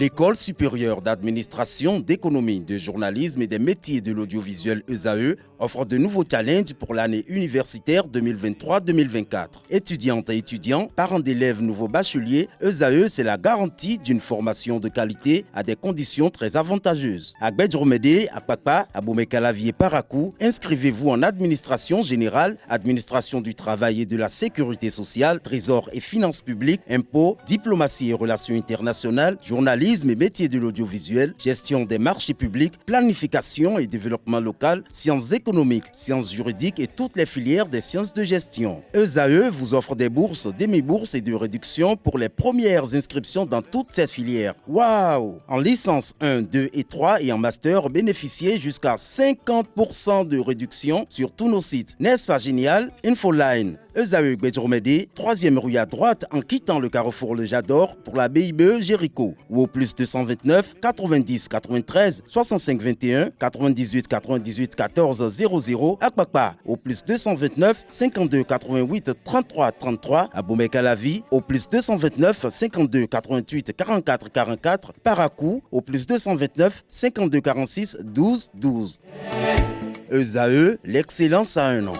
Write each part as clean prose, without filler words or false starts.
L'École supérieure d'administration, d'économie, de journalisme et des métiers de l'audiovisuel ESAE offre de nouveaux challenges pour l'année universitaire 2023-2024. Étudiantes et étudiants, parents d'élèves nouveaux bacheliers, ESAE, c'est la garantie d'une formation de qualité à des conditions très avantageuses. À Gbedjromede, à Papa, à Boumekalavi et Parakou, inscrivez-vous en administration générale, administration du travail et de la sécurité sociale, trésor et finances publiques, impôts, diplomatie et relations internationales, journalisme et métiers de l'audiovisuel, gestion des marchés publics, planification et développement local, sciences économiques, sciences juridiques et toutes les filières des sciences de gestion. ESAE vous offre des bourses, demi-bourses et de réductions pour les premières inscriptions dans toutes ces filières. Waouh! En licence 1, 2 et 3 et en master, bénéficiez jusqu'à 50% de réduction sur tous nos sites. N'est-ce pas génial? Infoline. ESAE Gbedjromede, 3e rue à droite en quittant le carrefour Le Jador pour la BIBE Jéricho ou au plus 229 90 93 65 21 98 98 14 00 à Kpakpa au plus 229 52 88 33 33 à Boumekalavi au plus 229 52 88 44 44 Parakou au plus 229 52 46 12 12. ESAE, l'excellence à un an.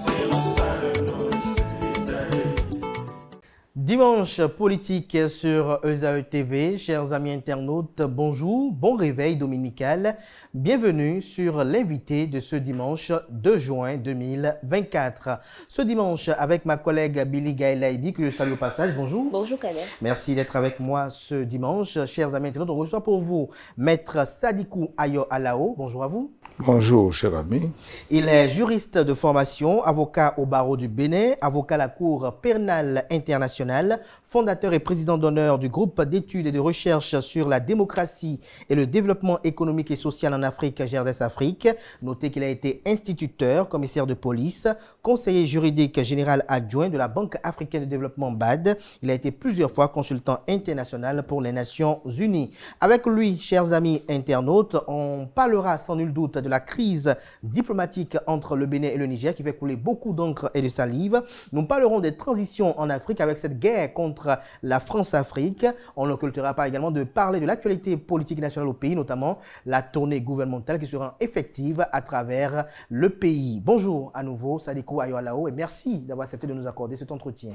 Dimanche politique sur ESAE TV. Chers amis internautes, bonjour, bon réveil dominical. Bienvenue sur l'invité de ce dimanche 2 juin 2024. Ce dimanche, avec ma collègue Billy Gaëlaïdi, que je salue au passage. Bonjour. Bonjour Kader. Merci d'être avec moi ce dimanche. Chers amis internautes, on reçoit pour vous Maître Sadikou Ayo Alao. Bonjour à vous. Bonjour, cher ami. Il est juriste de formation, avocat au barreau du Bénin, avocat à la Cour pénale internationale, fondateur et président d'honneur du groupe d'études et de recherche sur la démocratie et le développement économique et social en Afrique, GRDS Afrique. Notez qu'il a été instituteur, commissaire de police, conseiller juridique général adjoint de la Banque africaine de développement BAD. Il a été plusieurs fois consultant international pour les Nations Unies. Avec lui, chers amis internautes, on parlera sans nul doute de la crise diplomatique entre le Bénin et le Niger qui fait couler beaucoup d'encre et de salive. Nous parlerons des transitions en Afrique avec cette guerre contre la France-Afrique. On n'occultera pas également de parler de l'actualité politique nationale au pays, notamment la tournée gouvernementale qui sera effective à travers le pays. Bonjour à nouveau, Sadikou Ayo Alao, et merci d'avoir accepté de nous accorder cet entretien.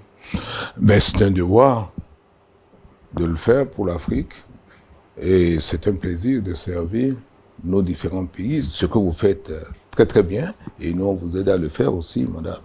C'est un devoir de le faire pour l'Afrique et c'est un plaisir de servir nos différents pays, ce que vous faites très très bien, et nous on vous aide à le faire aussi, madame.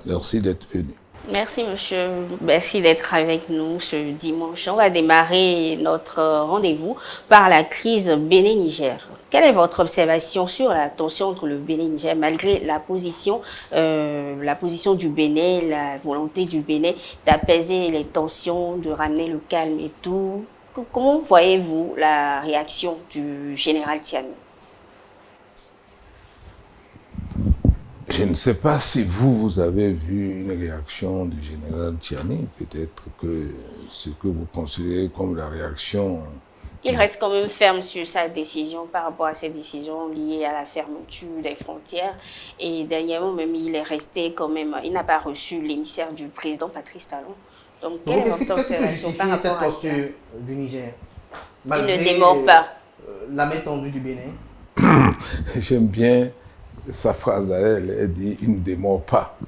Merci d'être venu. Merci monsieur, merci d'être avec nous ce dimanche. On va démarrer notre rendez-vous par la crise Bénin-Niger. Quelle est votre observation sur la tension entre le Bénin et le Niger, malgré la position du Bénin, la volonté du Bénin d'apaiser les tensions, de ramener le calme et tout? Comment voyez-vous la réaction du général Tiani? Je ne sais pas si vous avez vu une réaction du général Tiani. Peut-être que ce que vous considérez comme la réaction... Il reste quand même ferme sur sa décision par rapport à ses décisions liées à la fermeture des frontières. Et dernièrement, même, il est resté quand même... Il n'a pas reçu l'émissaire du président Patrice Talon. Donc, quelle est votre observation par rapport à ça du Niger? Il ne démord pas. La main tendue du Bénin. J'aime bien sa phrase à elle. Elle dit « il ne démord pas ».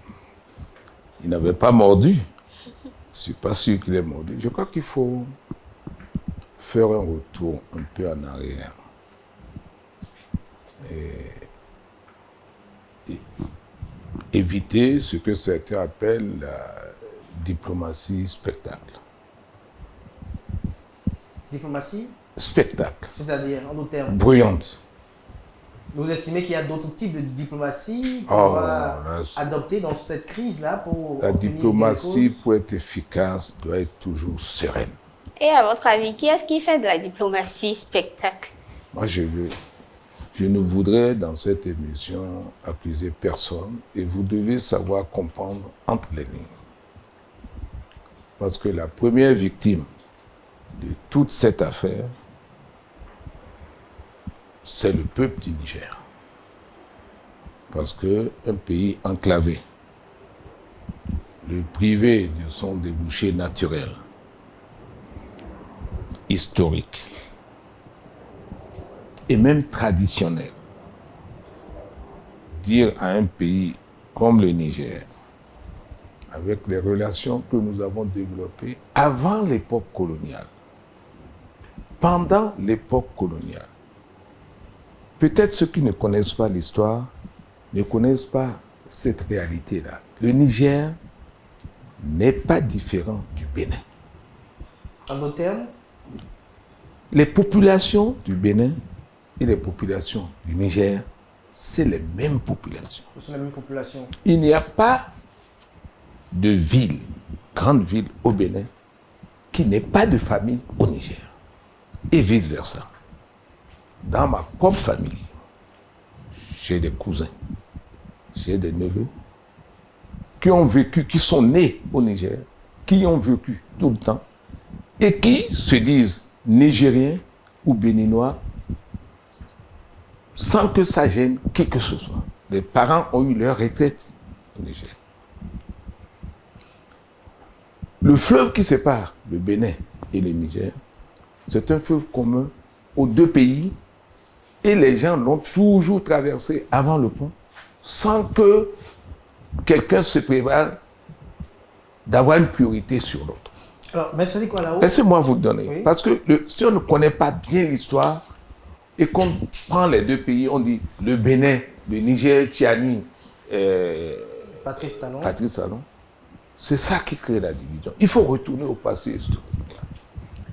Il n'avait pas mordu. Je ne suis pas sûr qu'il ait mordu. Je crois qu'il faut faire un retour un peu en arrière. Et éviter ce que certains appellent la diplomatie spectacle. Diplomatie? Spectacle. C'est-à-dire, en d'autres termes? Bruyante. Vous estimez qu'il y a d'autres types de diplomatie qu'on va adopter dans cette crise-là pour... La diplomatie, pour être efficace, doit être toujours sereine. Et à votre avis, qui est-ce qui fait de la diplomatie spectacle? Moi, je ne voudrais dans cette émission accuser personne et vous devez savoir comprendre entre les lignes. Parce que la première victime de toute cette affaire, c'est le peuple du Niger. Parce qu'un pays enclavé, le privé de son débouché naturel, historique, et même traditionnel. Dire à un pays comme le Niger, avec les relations que nous avons développées avant l'époque coloniale, pendant l'époque coloniale, peut-être ceux qui ne connaissent pas l'histoire ne connaissent pas cette réalité-là. Le Niger n'est pas différent du Bénin. En d'autres termes, Les populations du Bénin et les populations du Niger, c'est les mêmes populations. ce sont les mêmes populations. Il n'y a pas de ville, grande ville au Bénin, qui n'ait pas de famille au Niger. Et vice-versa. Dans ma propre famille, j'ai des cousins, j'ai des neveux qui ont vécu, qui sont nés au Niger, qui ont vécu tout le temps et qui se disent nigériens ou béninois sans que ça gêne qui que ce soit. Les parents ont eu leur retraite au Niger. Le fleuve qui sépare le Bénin et le Niger, c'est un fleuve commun aux deux pays et les gens l'ont toujours traversé avant le pont sans que quelqu'un se prévale d'avoir une priorité sur l'autre. Alors, Maître Sadi Kwalao, Laissez-moi vous donner. Oui. Parce que si on ne connaît pas bien l'histoire et qu'on prend les deux pays, on dit le Bénin, le Niger, Tiani, Patrice Talon, Patrice Talon, c'est ça qui crée la division. Il faut retourner au passé historique.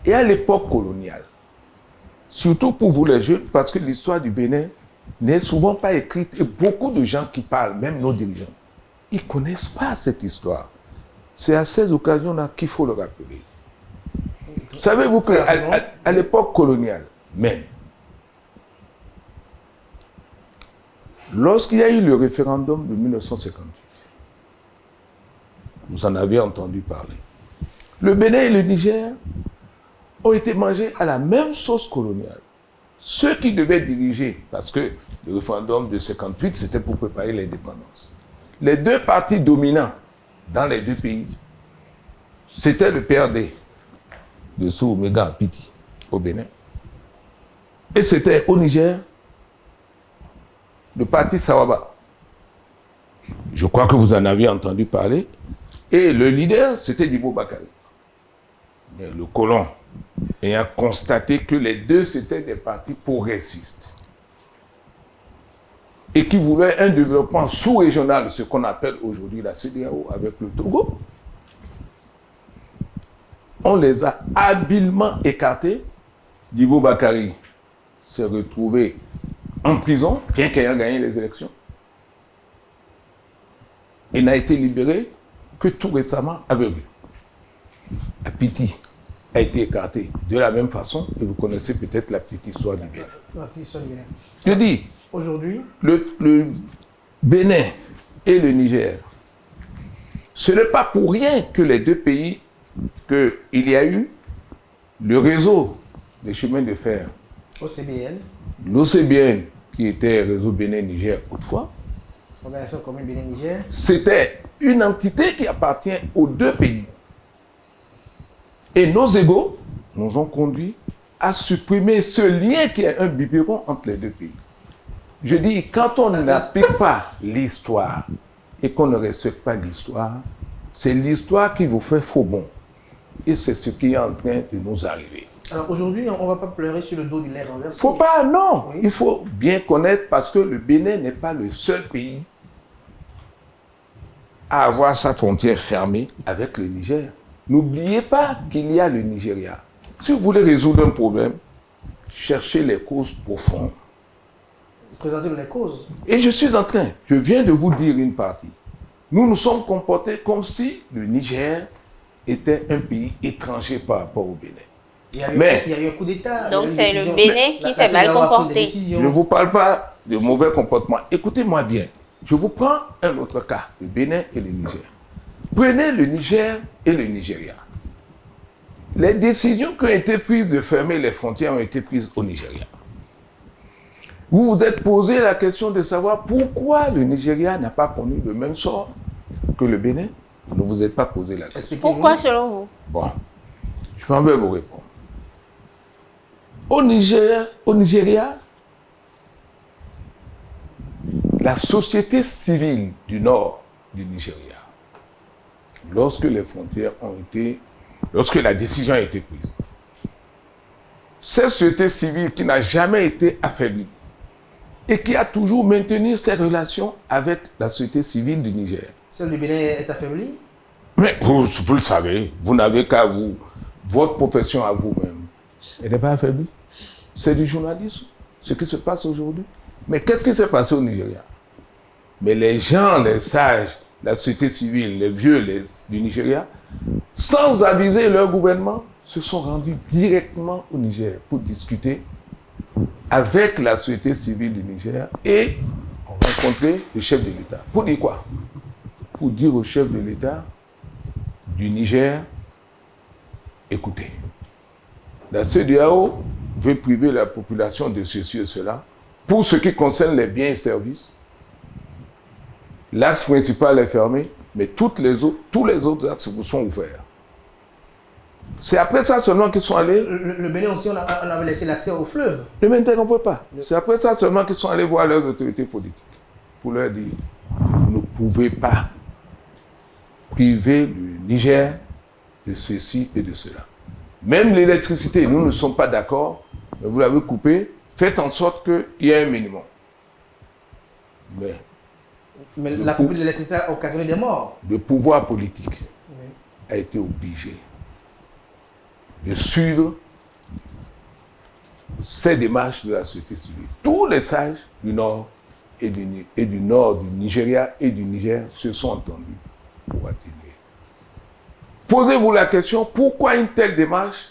Et à l'époque coloniale, surtout pour vous les jeunes, parce que l'histoire du Bénin n'est souvent pas écrite et beaucoup de gens qui parlent, même nos dirigeants, ils ne connaissent pas cette histoire. C'est à ces occasions-là qu'il faut le rappeler. Savez-vous qu'à l'époque coloniale, même, lorsqu'il y a eu le référendum de 1958, vous en avez entendu parler, le Bénin et le Niger ont été mangés à la même sauce coloniale. Ceux qui devaient diriger, parce que le référendum de 1958, c'était pour préparer l'indépendance. Les deux partis dominants dans les deux pays, c'était le PRD de Sou Omega Apiti au Bénin. Et c'était au Niger, le parti Sawaba. Je crois que vous en avez entendu parler. Et le leader, c'était Dibo Bakari. Mais le colon, ayant constaté que les deux, c'était des partis progressistes et qui voulaient un développement sous-régional, ce qu'on appelle aujourd'hui la CEDEAO avec le Togo, on les a habilement écartés. Dibo Bakari s'est retrouvé en prison, bien qu'ayant gagné les élections. Il n'a été libéré que tout récemment aveugle. Apiti a été écarté de la même façon, et vous connaissez peut-être la petite histoire du Bénin. Je dis, aujourd'hui, le Bénin et le Niger, ce n'est pas pour rien que les deux pays, qu'il y a eu le réseau des chemins de fer, OCBN, l'OCBN, qui était réseau Bénin-Niger autrefois, Organisation commune Bénin-Niger, c'était une entité qui appartient aux deux pays. Et nos égos nous ont conduits à supprimer ce lien qui est un biberon entre les deux pays. Je dis, quand on n'applique pas l'histoire et qu'on ne respecte pas l'histoire, c'est l'histoire qui vous fait faux bon. Et c'est ce qui est en train de nous arriver. Alors aujourd'hui, on ne va pas pleurer sur le dos du lait renversé. Faut pas, non. Oui. Il faut bien connaître parce que le Bénin n'est pas le seul pays à avoir sa frontière fermée avec le Niger. N'oubliez pas qu'il y a le Nigeria. Si vous voulez résoudre un problème, cherchez les causes profondes. Présenter les causes. Et je viens de vous dire une partie. Nous nous sommes comportés comme si le Niger était un pays étranger par rapport au Bénin. Il y a eu un coup d'État. Donc c'est le Bénin qui s'est mal comporté. Je ne vous parle pas de mauvais comportement. Écoutez-moi bien. Je vous prends un autre cas, le Bénin et le Niger. Prenez le Niger et le Nigeria. Les décisions qui ont été prises de fermer les frontières ont été prises au Nigeria. Vous vous êtes posé la question de savoir pourquoi le Nigeria n'a pas connu le même sort que le Bénin. Vous ne vous êtes pas posé la question. Pourquoi selon vous? Bon, je m'en vais vous répondre. Au Nigeria, la société civile du nord du Nigeria, lorsque la décision a été prise, cette société civile qui n'a jamais été affaiblie et qui a toujours maintenu ses relations avec la société civile du Niger. Celle du Bénin est affaiblie? Mais vous le savez, vous n'avez qu'à votre profession à vous-même. Elle n'est pas affaiblie. C'est du journalisme, ce qui se passe aujourd'hui. Mais qu'est-ce qui s'est passé au Nigeria? Mais les gens, les sages, la société civile, les vieux du Nigeria, sans aviser leur gouvernement, se sont rendus directement au Niger pour discuter avec la société civile du Niger et ont rencontré le chef de l'État. Pour dire quoi? Pour dire au chef de l'État du Niger, écoutez, la CEDEAO veut priver la population de ceci et cela pour ce qui concerne les biens et services. L'axe principal est fermé, mais tous les autres axes vous sont ouverts. C'est après ça seulement qu'ils sont allés... Le Bénin aussi, on avait laissé l'accès au fleuve. Ne m'interrompez pas. C'est après ça seulement qu'ils sont allés voir leurs autorités politiques pour leur dire, vous ne pouvez pas priver le Niger de ceci et de cela. Même l'électricité, nous ne sommes pas d'accord, mais vous l'avez coupé, faites en sorte qu'il y ait un minimum. Mais la coupure de l'électricité a occasionné des morts. Le pouvoir politique a été obligé de suivre ces démarches de la société civile. Tous les sages du Nord et du Nord du Nigeria et du Niger se sont entendus pour atténuer. Posez-vous la question, pourquoi une telle démarche?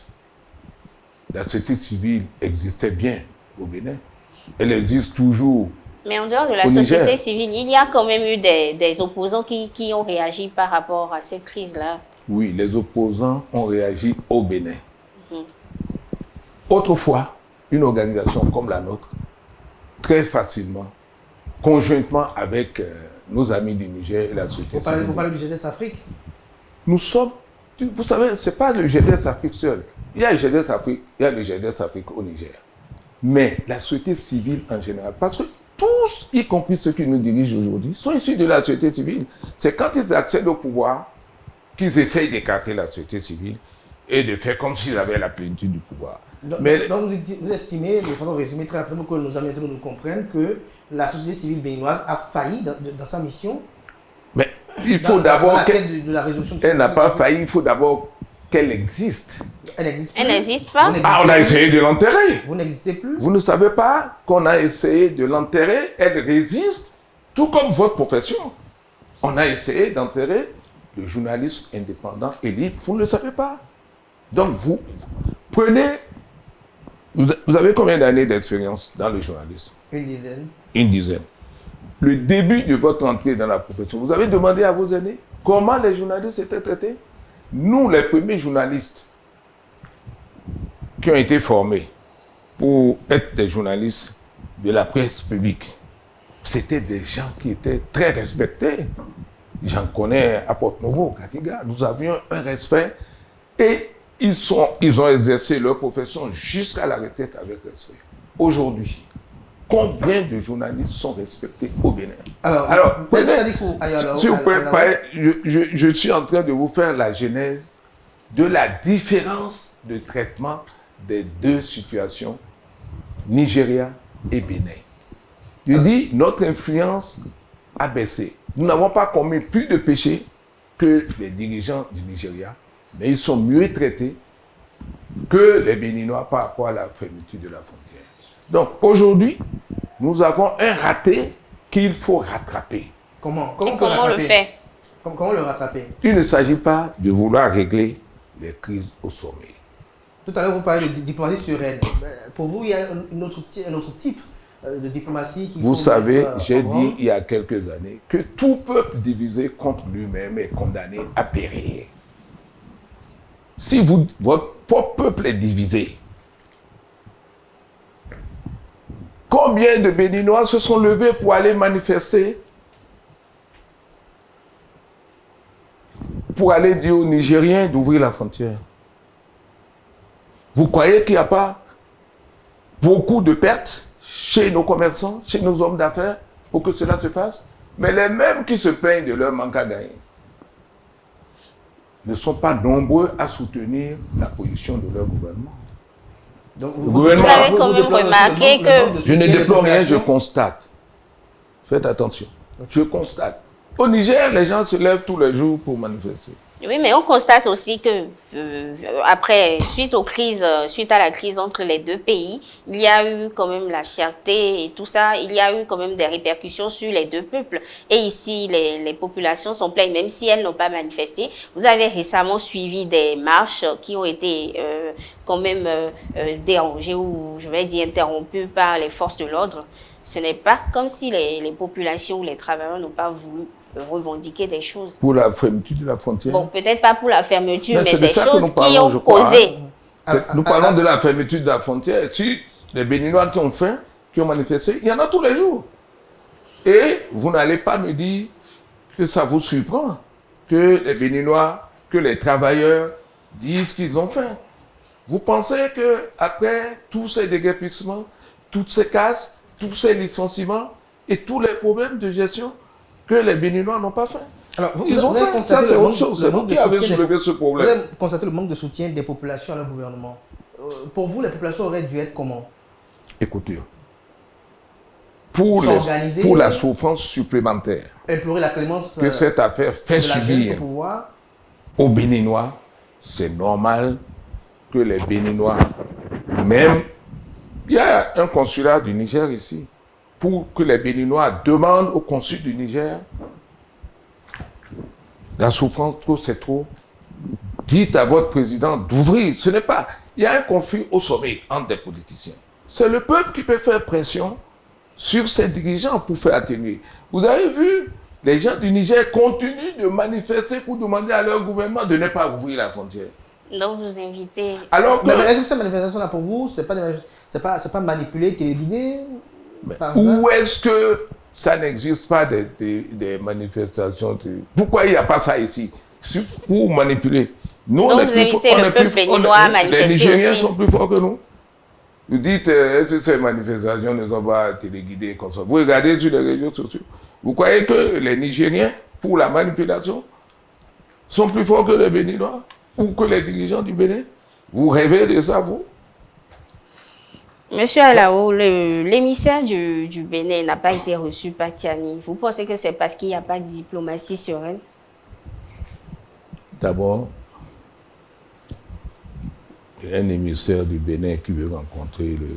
La société civile existait bien au Bénin. Elle existe toujours. Mais en dehors de la société civile, il y a quand même eu des opposants qui ont réagi par rapport à cette crise-là. Oui, les opposants ont réagi au Bénin. Autrefois, une organisation comme la nôtre, très facilement, conjointement avec nos amis du Niger et la société civile. Vous parlez du GDS Afrique? Nous sommes, vous savez, ce n'est pas le GDS Afrique seul. Il y a le GDS Afrique, il y a le GDS Afrique au Niger. Mais la société civile en général, parce que tous, y compris ceux qui nous dirigent aujourd'hui, sont issus de la société civile. C'est quand ils accèdent au pouvoir qu'ils essayent d'écarter la société civile et de faire comme s'ils avaient la plénitude du pouvoir. Donc vous estimez, de façon résumée très rapidement, que nos amis nous comprennent que la société civile béninoise a failli dans sa mission? Mais il faut d'abord qu'elle n'a pas failli, il faut d'abord qu'elle existe. Elle n'existe plus. Elle n'existe pas. Ah, on a essayé de l'enterrer. Vous n'existez plus. Vous ne savez pas qu'on a essayé de l'enterrer, elle résiste, tout comme votre profession. On a essayé d'enterrer le journalisme indépendant et libre, vous ne le savez pas. Donc vous prenez, vous avez combien d'années d'expérience dans le journalisme? Une dizaine. Une dizaine. Le début de votre entrée dans la profession, vous avez demandé à vos aînés comment les journalistes étaient traités? Nous, les premiers journalistes qui ont été formés pour être des journalistes de la presse publique, c'était des gens qui étaient très respectés. J'en connais à Porte-Novo, Katiga. Nous avions un respect et ils ont exercé leur profession jusqu'à la retraite avec respect. Aujourd'hui, combien de journalistes sont respectés au Bénin? Alors s'il vous plaît, je suis en train de vous faire la genèse de la différence de traitement des deux situations, Nigeria et Bénin. Je dis, notre influence a baissé. Nous n'avons pas commis plus de péchés que les dirigeants du Nigeria, mais ils sont mieux traités que les Béninois par rapport à la fermeture de la frontière. Donc aujourd'hui, nous avons un raté qu'il faut rattraper. Comment on le fait? Comment le rattraper? Il ne s'agit pas de vouloir régler les crises au sommet. Tout à l'heure, vous parlez de diplomatie sereine. Pour vous, il y a un autre type de diplomatie qui... Vous savez, j'ai dit il y a quelques années que tout peuple divisé contre lui-même est condamné à périr. Si votre propre peuple est divisé, combien de Béninois se sont levés pour aller manifester, pour aller dire aux Nigériens d'ouvrir la frontière? Vous croyez qu'il n'y a pas beaucoup de pertes chez nos commerçants, chez nos hommes d'affaires, pour que cela se fasse. Mais les mêmes qui se plaignent de leur manque à gagner ne sont pas nombreux à soutenir la position de leur gouvernement. Donc, vous avez quand même remarqué que... Je ne déplore rien, je constate. Faites attention. Je constate. Au Niger, les gens se lèvent tous les jours pour manifester. Oui, mais on constate aussi que après, suite à la crise entre les deux pays, il y a eu quand même la cherté et tout ça, il y a eu quand même des répercussions sur les deux peuples. Et ici, les populations sont pleines, même si elles n'ont pas manifesté. Vous avez récemment suivi des marches qui ont été quand même dérangées ou, je vais dire, interrompues par les forces de l'ordre. Ce n'est pas comme si les populations ou les travailleurs n'ont pas voulu revendiquer des choses. Pour la fermeture de la frontière. Bon, peut-être pas pour la fermeture, mais des choses parlons, qui ont causé. Nous parlons de la fermeture de la frontière. Si les Béninois qui ont faim, qui ont manifesté, il y en a tous les jours. Et vous n'allez pas me dire que ça vous surprend que les Béninois, que les travailleurs disent qu'ils ont faim. Vous pensez qu'après tous ces déguerpissements, toutes ces casses, tous ces licenciements et tous les problèmes de gestion, que les Béninois n'ont pas fait. Alors, ils ont fait. Ça, c'est autre chose. C'est vous qui avez soulevé ce problème. Vous avez constaté le manque de soutien des populations à leur gouvernement. Pour vous, les populations auraient dû être comment? Écoutez, pour la souffrance supplémentaire implorer la clémence que cette affaire fait subir aux Béninois, c'est normal que les Béninois, même, il y a un consulat du Niger ici, pour que les Béninois demandent au consul du Niger, la souffrance, c'est trop. Dites à votre président d'ouvrir. Ce n'est pas... Il y a un conflit au sommet entre des politiciens. C'est le peuple qui peut faire pression sur ses dirigeants pour faire atténuer. Vous avez vu, les gens du Niger continuent de manifester pour demander à leur gouvernement de ne pas ouvrir la frontière. Donc vous invitez... Alors que... Mais est-ce que cette manifestation-là pour vous, c'est pas manipulé, téléguidé? Où est-ce que ça n'existe pas des manifestations? Pourquoi il n'y a pas ça ici? Pour manipuler. Nous, donc vous invitez le peuple béninois à manifester aussi. Les Nigériens sont plus forts que nous. Vous dites, est-ce que ces manifestations ne sont pas téléguidées comme ça? Vous regardez sur les réseaux sociaux. Vous croyez que les Nigériens, pour la manipulation, sont plus forts que les Béninois ou que les dirigeants du Bénin? Vous rêvez de ça, vous? Monsieur Alao, l'émissaire du Bénin n'a pas été reçu par Tiani. Vous pensez que c'est parce qu'il n'y a pas de diplomatie sereine? D'abord, un émissaire du Bénin qui veut rencontrer le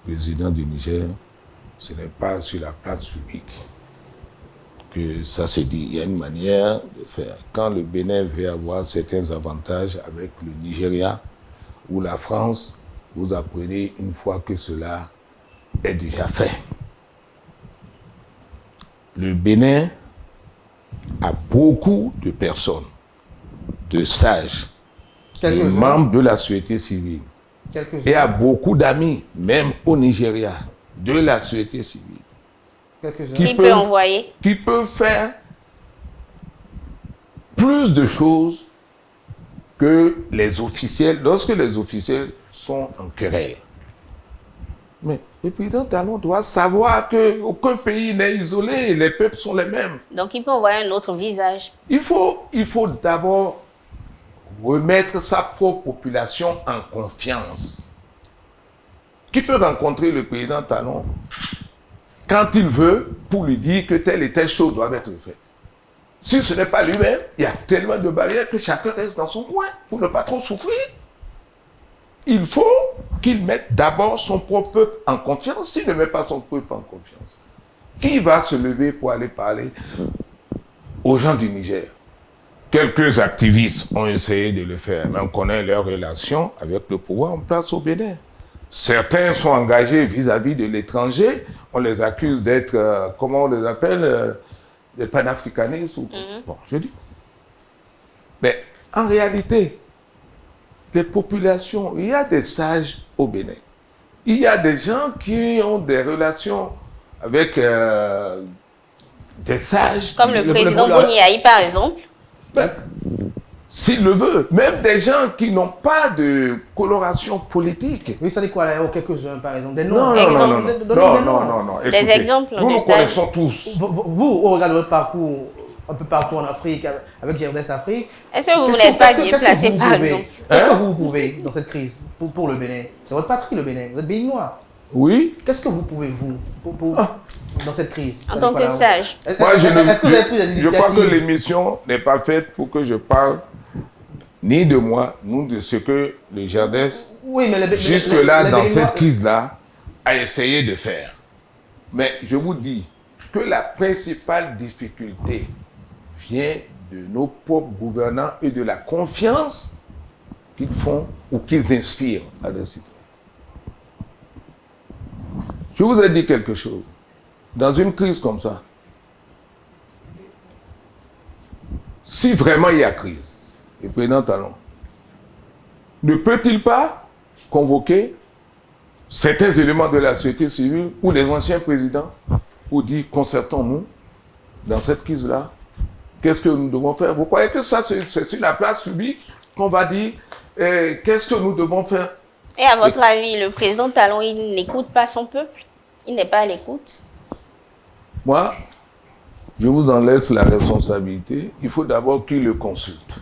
président du Niger, ce n'est pas sur la place publique que ça se dit. Il y a une manière de faire. Quand le Bénin veut avoir certains avantages avec le Nigeria ou la France, vous apprenez une fois que cela est déjà fait. Le Bénin a beaucoup de personnes, de sages, de membres de la société civile, et a beaucoup d'amis, même au Nigeria, de la société civile. Qui peut envoyer? Qui peuvent faire plus de choses que les officiels, lorsque les officiels sont en querelle. Mais le président Talon doit savoir qu'aucun pays n'est isolé, les peuples sont les mêmes. Donc il peut envoyer un autre visage. Il faut d'abord remettre sa propre population en confiance. Qui peut rencontrer le président Talon quand il veut pour lui dire que telle et telle chose doit être faite? Si ce n'est pas lui-même, il y a tellement de barrières que chacun reste dans son coin pour ne pas trop souffrir. Il faut qu'il mette d'abord son propre peuple en confiance. S'il ne met pas son peuple en confiance, qui va se lever pour aller parler aux gens du Niger? Quelques activistes ont essayé de le faire, mais on connaît leurs relations avec le pouvoir en place au Bénin. Certains sont engagés vis-à-vis de l'étranger. On les accuse d'être, comment on les appelle, des panafricanistes. Bon, je dis. Mais en réalité, les populations, il y a des sages au Bénin. Il y a des gens qui ont des relations avec des sages. Comme le président Boniaï, par exemple. Ben, s'il le veut. Même des gens qui n'ont pas de coloration politique. Oui, ça dit quoi, là, quelques-uns, par exemple, des noms. Non. Des Écoutez, exemples nous de nous ça. connaissons tous. Vous, au regard de votre parcours, un peu partout en Afrique, avec GRDS Afrique, Est-ce que vous qu'est-ce n'êtes pas qu'est-ce bien que placé, vous par pouvez- exemple? Qu'est-ce que Hein? vous pouvez dans cette crise pour le Bénin? C'est votre patrie, le Bénin. Vous êtes béninois. Oui. Qu'est-ce que vous pouvez, vous, dans cette crise? En Ça tant dit quoi, que là? sage. Moi, Est-ce que vous avez pris des je crois que initiatives? l'émission n'est pas faite pour que je parle ni de moi, ni de ce que le GRDS, Oui, mais jusque-là, les dans Béninois- cette crise-là, a essayé de faire. Mais je vous dis que la principale difficulté vient de nos propres gouvernants et de la confiance qu'ils font ou qu'ils inspirent à leurs citoyens. Je vous ai dit quelque chose. Dans une crise comme ça, si vraiment il y a crise, le président Talon ne peut-il pas convoquer certains éléments de la société civile ou les anciens présidents pour dire concertons-nous dans cette crise-là, qu'est-ce que nous devons faire? Vous croyez que ça, c'est sur la place publique qu'on va dire qu'est-ce que nous devons faire? Et à votre avis, le président Talon, il n'écoute pas son peuple? Il n'est pas à l'écoute? Moi, je vous en laisse la responsabilité. Il faut d'abord qu'il le consulte.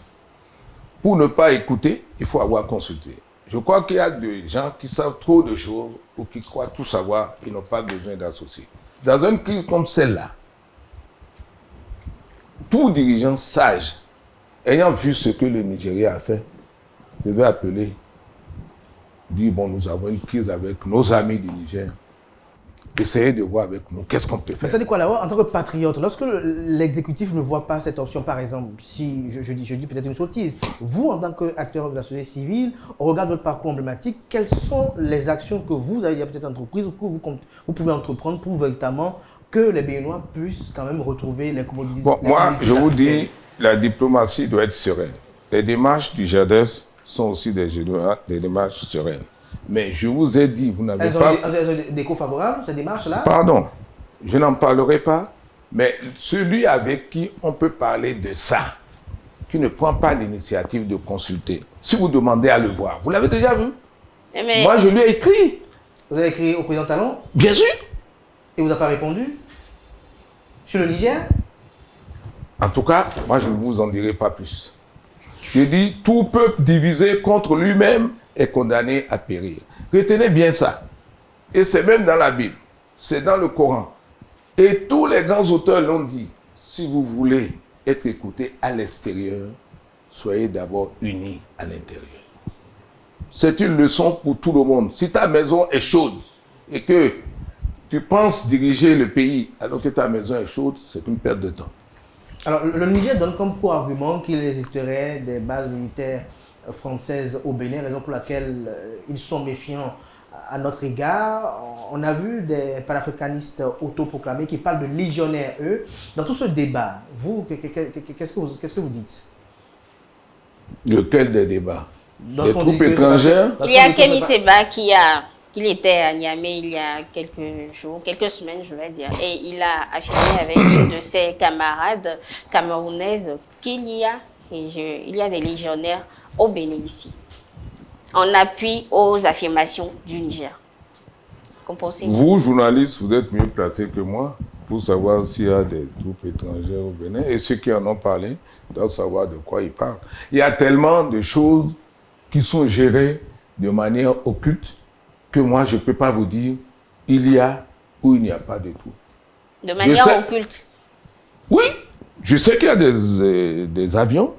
Pour ne pas écouter, il faut avoir consulté. Je crois qu'il y a des gens qui savent trop de choses ou qui croient tout savoir et n'ont pas besoin d'associer. Dans une crise comme celle-là, tout dirigeant sage, ayant vu ce que le Nigeria a fait, devait appeler, dire, bon, nous avons une crise avec nos amis du Niger. Essayez de voir avec nous, qu'est-ce qu'on peut Mais faire. ça dit quoi là, en tant que patriote, lorsque l'exécutif ne voit pas cette option, par exemple, si je dis peut-être une sottise, vous, en tant qu'acteur de la société civile, au regard de votre parcours emblématique, quelles sont les actions que vous avez peut-être entreprises ou que vous pouvez entreprendre pour véritablement que les Béninois puissent quand même retrouver les commodités? Bon, moi, je vous dis, la diplomatie doit être sereine. Les démarches du GRDS sont aussi des démarches sereines. Mais je vous ai dit, vous n'avez pas... Elles ont des échos favorables, ces démarches-là? Pardon, je n'en parlerai pas, mais celui avec qui on peut parler de ça, qui ne prend pas l'initiative de consulter, si vous demandez à le voir, vous l'avez déjà vu? Mais Moi, je lui ai écrit. Vous avez écrit au président Talon Bien sûr. et vous n'a pas répondu? Sur le Niger? En tout cas, moi, je ne vous en dirai pas plus. Je dis, tout peuple divisé contre lui-même est condamné à périr. Retenez bien ça. Et c'est même dans la Bible. C'est dans le Coran. Et tous les grands auteurs l'ont dit. Si vous voulez être écouté à l'extérieur, soyez d'abord unis à l'intérieur. C'est une leçon pour tout le monde. Si ta maison est chaude et que tu penses diriger le pays alors que ta maison est chaude, c'est une perte de temps. Alors, le Niger donne comme co-argument qu'il existerait des bases militaires françaises au Bénin, raison pour laquelle ils sont méfiants à notre égard. On a vu des panafricanistes autoproclamés qui parlent de légionnaires, eux. Dans tout ce débat, vous, qu'est-ce que vous dites? Lequel des débats? Dans Les ce qu'on troupes dit que- étrangères? il y a Kémy Séba qui était à Niamey il y a quelques jours, quelques semaines, je vais dire, et il a affirmé avec une de ses camarades camerounaises qu'il y a des légionnaires au Bénin ici, en appui aux affirmations du Niger. Qu'en pensez-vous? Vous, journalistes, vous êtes mieux placés que moi pour savoir s'il y a des troupes étrangères au Bénin. Et ceux qui en ont parlé doivent savoir de quoi ils parlent. Il y a tellement de choses qui sont gérées de manière occulte que moi, je ne peux pas vous dire il y a ou il n'y a pas de troupes. De manière sais- occulte. Oui, je sais qu'il y a des avions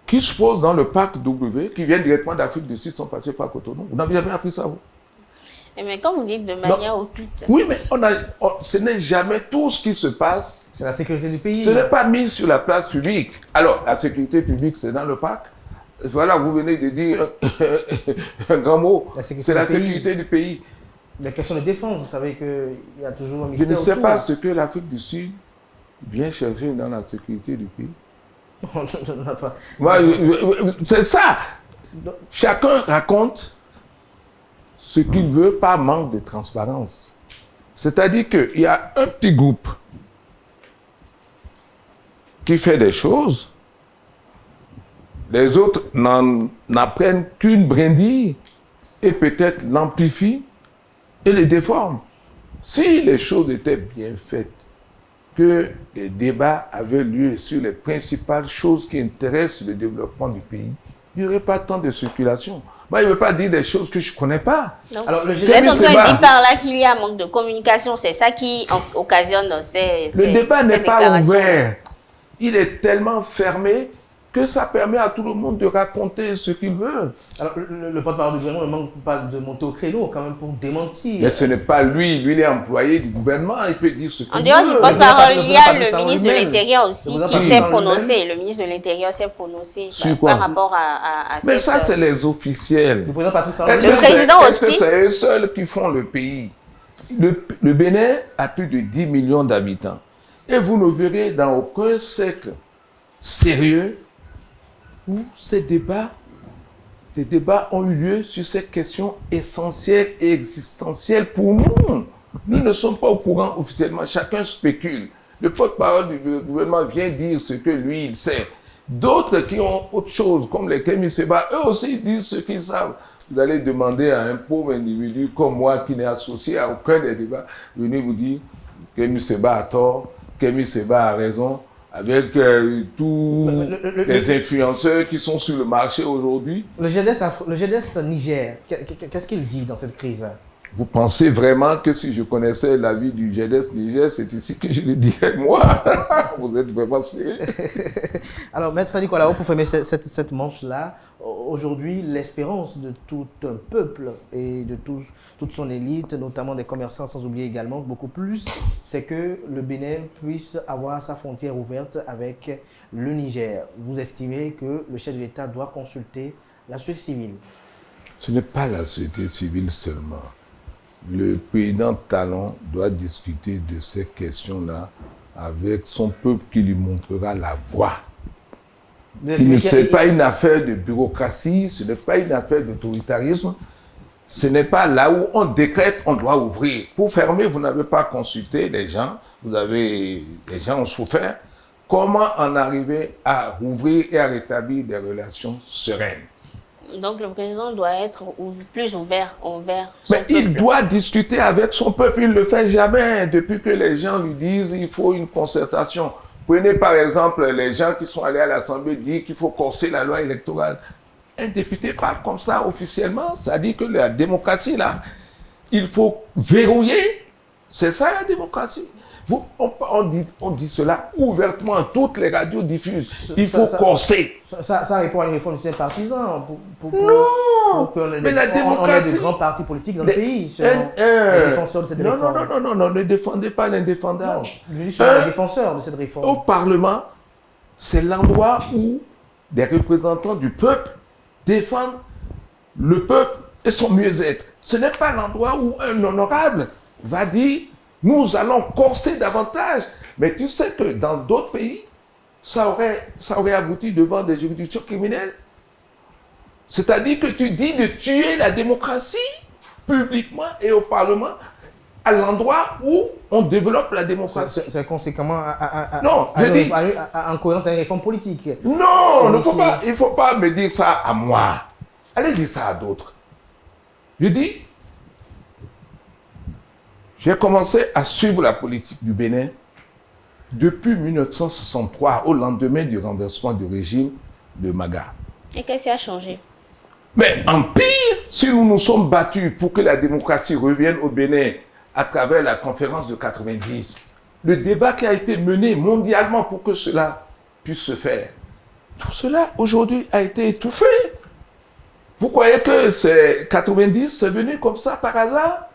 qui se posent dans le parc W, qui viennent directement d'Afrique du Sud, sont passés par Cotonou. Vous n'avez jamais appris ça, vous? Mais quand vous dites de manière occulte, Oui, mais ce n'est jamais tout ce qui se passe. C'est la sécurité du pays. Ce n'est pas mis sur la place publique. Alors, la sécurité publique, c'est dans le parc. Voilà, vous venez de dire un grand mot. C'est la sécurité du pays. La question de défense, vous savez qu'il y a toujours un Je mystère ne sais autour. pas ce que l'Afrique du Sud vient chercher dans la sécurité du pays. On n'a pas. Moi, c'est ça. Chacun raconte ce qu'il veut par manque de transparence. C'est-à-dire qu'il y a un petit groupe qui fait des choses. les autres n'en apprennent qu'une brindille et peut-être l'amplifient et les déforment. Si les choses étaient bien faites, que les débats avaient lieu sur les principales choses qui intéressent le développement du pays, il n'y aurait pas tant de circulation. Moi, il ne veut pas dire des choses que je ne connais pas. Donc, Alors, vous êtes en train de dire par là qu'il y a un manque de communication, c'est ça qui occasionne Le débat n'est pas ouvert. Il est tellement fermé que ça permet à tout le monde de raconter ce qu'il veut. Alors, le porte-parole du gouvernement ne manque pas de monter au créneau quand même pour démentir. Mais ce n'est pas lui. Lui, il est employé du gouvernement. Il peut dire ce qu'il veut. En dehors du porte-parole, il y a le ministre de lui-même. l'Intérieur aussi qui s'est prononcé. Le ministre de l'Intérieur s'est prononcé par rapport à Mais cette... ça, c'est les officiels. Le président Patrice Talon. Le président aussi. Est-ce que c'est eux seuls qui font le pays? Le Bénin a plus de 10 millions d'habitants. Et vous ne verrez dans aucun cercle sérieux où ces débats ont eu lieu sur ces questions essentielles et existentielles pour nous. Nous ne sommes pas au courant officiellement, chacun spécule. Le porte-parole du gouvernement vient dire ce que lui, il sait. D'autres qui ont autre chose, comme les Kémy Séba, eux aussi disent ce qu'ils savent. Vous allez demander à un pauvre individu comme moi qui n'est associé à aucun des débats, venir vous dire Kémy Séba a tort, Kémy Séba a raison, avec tous les influenceurs qui sont sur le marché aujourd'hui. Le GDS Niger, qu'est-ce qu'il dit dans cette crise? Vous pensez vraiment que si je connaissais la vie du GDS Niger, c'est ici que je le dirais moi? Vous êtes vraiment sérieux? Alors, Maître Sadi Kwalao, pour fermer cette manche-là, aujourd'hui, l'espérance de tout un peuple et de toute son élite, notamment des commerçants, sans oublier également beaucoup plus, c'est que le Bénin puisse avoir sa frontière ouverte avec le Niger. Vous estimez que le chef de l'État doit consulter la société civile? Ce n'est pas la société civile seulement. Le président Talon doit discuter de ces questions-là avec son peuple qui lui montrera la voie. Ce n'est pas une affaire de bureaucratie, ce n'est pas une affaire d'autoritarisme. Ce n'est pas là où on décrète, on doit ouvrir. Pour fermer, vous n'avez pas consulté les gens. Les gens ont souffert. Comment en arriver à ouvrir et à rétablir des relations sereines? Donc le président doit être plus ouvert envers son peuple. Il doit discuter avec son peuple, il ne le fait jamais. Depuis que les gens lui disent qu'il faut une concertation. Prenez par exemple les gens qui sont allés à l'Assemblée dire qu'il faut corser la loi électorale. Un député parle comme ça officiellement, ça dit que la démocratie là, il faut verrouiller. C'est ça la démocratie. On dit cela ouvertement, toutes les radios diffusent. Il faut corser. Ça répond à une réforme du système partisan. Non, mais la démocratie... On a de grands partis politiques dans le pays. Les défenseurs de cette réforme. Non, ne défendez pas l'indéfendable. Je dis sur les défenseurs de cette réforme. Au Parlement, c'est l'endroit où des représentants du peuple défendent le peuple et son mieux-être. Ce n'est pas l'endroit où un honorable va dire nous allons corser davantage. Mais tu sais que dans d'autres pays, ça aurait abouti devant des juridictions criminelles. C'est-à-dire que tu dis de tuer la démocratie publiquement et au Parlement à l'endroit où on développe la démocratie. C'est conséquemment en cohérence avec les réformes politiques. Non, il ne faut pas me dire ça à moi. Allez dire ça à d'autres. Je dis, j'ai commencé à suivre la politique du Bénin depuis 1963, au lendemain du renversement du régime de Maga. Et qu'est-ce qui a changé? Mais en pire, si nous nous sommes battus pour que la démocratie revienne au Bénin à travers la conférence de 90, le débat qui a été mené mondialement pour que cela puisse se faire, tout cela aujourd'hui a été étouffé. Vous croyez que c'est 90, c'est venu comme ça par hasard?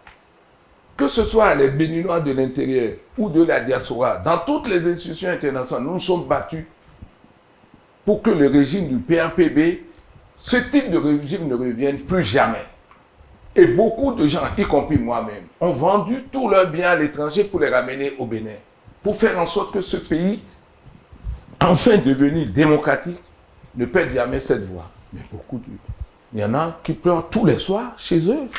Que ce soit les Béninois de l'intérieur ou de la diaspora, dans toutes les institutions internationales, nous nous sommes battus pour que le régime du PRPB, ce type de régime ne revienne plus jamais. Et beaucoup de gens, y compris moi-même, ont vendu tous leurs biens à l'étranger pour les ramener au Bénin, pour faire en sorte que ce pays, enfin devenu démocratique, ne perde jamais cette voie. Mais il y en a qui pleurent tous les soirs chez eux.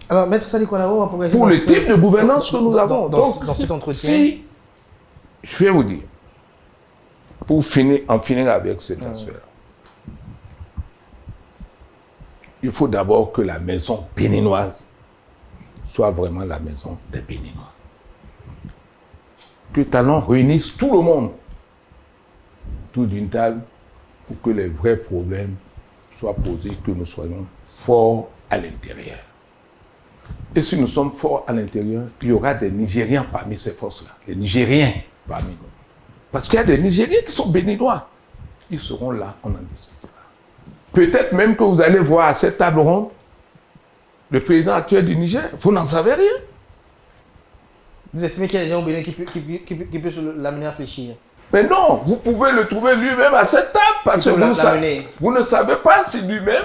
Alors, Maître Sadi Kwalao, pour le type de gouvernance que nous avons. Dans cet entretien. Si, je vais vous dire, pour en finir avec cet aspect-là. Il faut d'abord que la maison béninoise soit vraiment la maison des Béninois. Que Talon réunisse tout le monde autour d'une table pour que les vrais problèmes soient posés, que nous soyons forts à l'intérieur. Et si nous sommes forts à l'intérieur, il y aura des Nigériens parmi ces forces-là, des Nigériens parmi nous. Parce qu'il y a des Nigériens qui sont béninois. Ils seront là, on en discutera. Peut-être même que vous allez voir à cette table ronde le président actuel du Niger. Vous n'en savez rien. Vous estimez qu'il y a des gens au Bénin qui peuvent l'amener à réfléchir? Mais non, vous pouvez le trouver lui-même à cette table parce que vous ne savez pas si lui-même,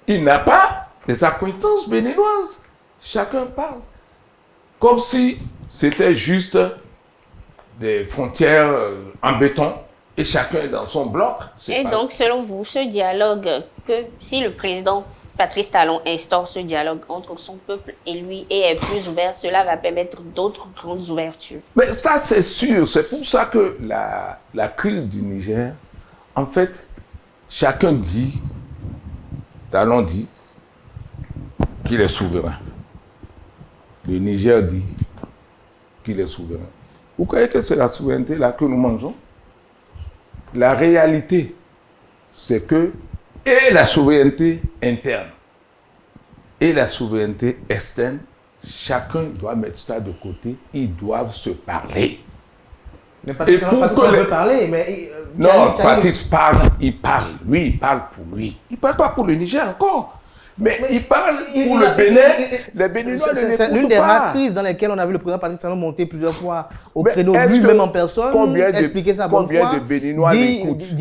il n'a pas des acquaintances béninoises. Chacun parle. Comme si c'était juste des frontières en béton et chacun est dans son bloc. Et donc, selon vous, ce dialogue, que si le président Patrice Talon instaure ce dialogue entre son peuple et lui et est plus ouvert, cela va permettre d'autres grandes ouvertures. Mais ça, c'est sûr. C'est pour ça que la crise du Niger, en fait, chacun dit, Talon dit, qu'il est souverain. Le Niger dit qu'il est souverain. Vous croyez que c'est la souveraineté là que nous mangeons? La réalité, c'est que et la souveraineté interne et la souveraineté externe, chacun doit mettre ça de côté, ils doivent se parler. Mais Patrice veut parler, mais... non, Patrice parle, lui, il parle pour lui. Il ne parle pas pour le Niger encore. Mais il parle pour le Bénin, les Béninois ne l'écoutent pas. C'est l'une des rares crises dans lesquelles on a vu le président Patrice Talon monter plusieurs fois au créneau, lui-même en personne, expliquer sa bonne foi. Combien de Béninois l'écoutent?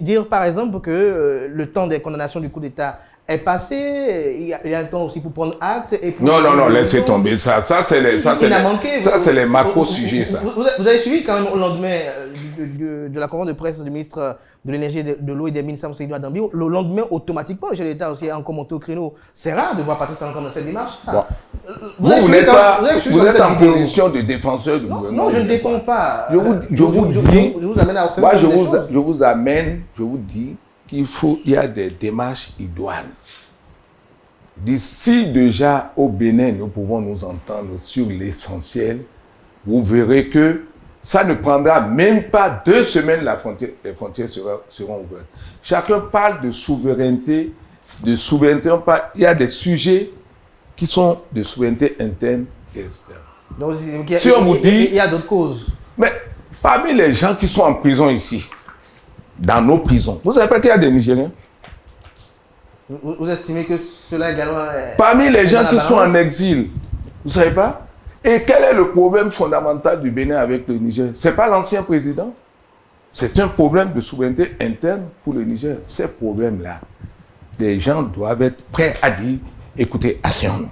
Dire par exemple que le temps des condamnations du coup d'État est passé, il y a un temps aussi pour prendre acte. Et pour non, laissez tomber ça. Ça, c'est les macro-sujets, ça. Vous avez suivi quand même au lendemain de la conférence de presse du ministre de l'Énergie, de l'Eau et des Mines, Sam Seydou Adambi, le lendemain, automatiquement, le chef de l'État aussi a encore monté au créneau. C'est rare de voir Patrice Talon comme dans cette démarche. Bon. Vous êtes en position de défenseur du gouvernement. Non, je ne défends pas. Je vous amène, je vous dis qu'il y a des démarches idoines. D'ici déjà au Bénin, nous pouvons nous entendre sur l'essentiel. Vous verrez que ça ne prendra même pas 2 semaines, les frontières seront ouvertes. Chacun parle de souveraineté. Il y a des sujets qui sont de souveraineté interne et externe. Donc, il y a d'autres causes. Mais parmi les gens qui sont en prison ici, dans nos prisons, vous ne savez pas qu'il y a des Nigériens? Vous estimez que cela également est... Parmi les gens qui sont en exil, vous ne savez pas? Et quel est le problème fondamental du Bénin avec le Niger? Ce n'est pas l'ancien président. C'est un problème de souveraineté interne pour le Niger. Ces problèmes-là, les gens doivent être prêts à dire, écoutez, asseyons-nous.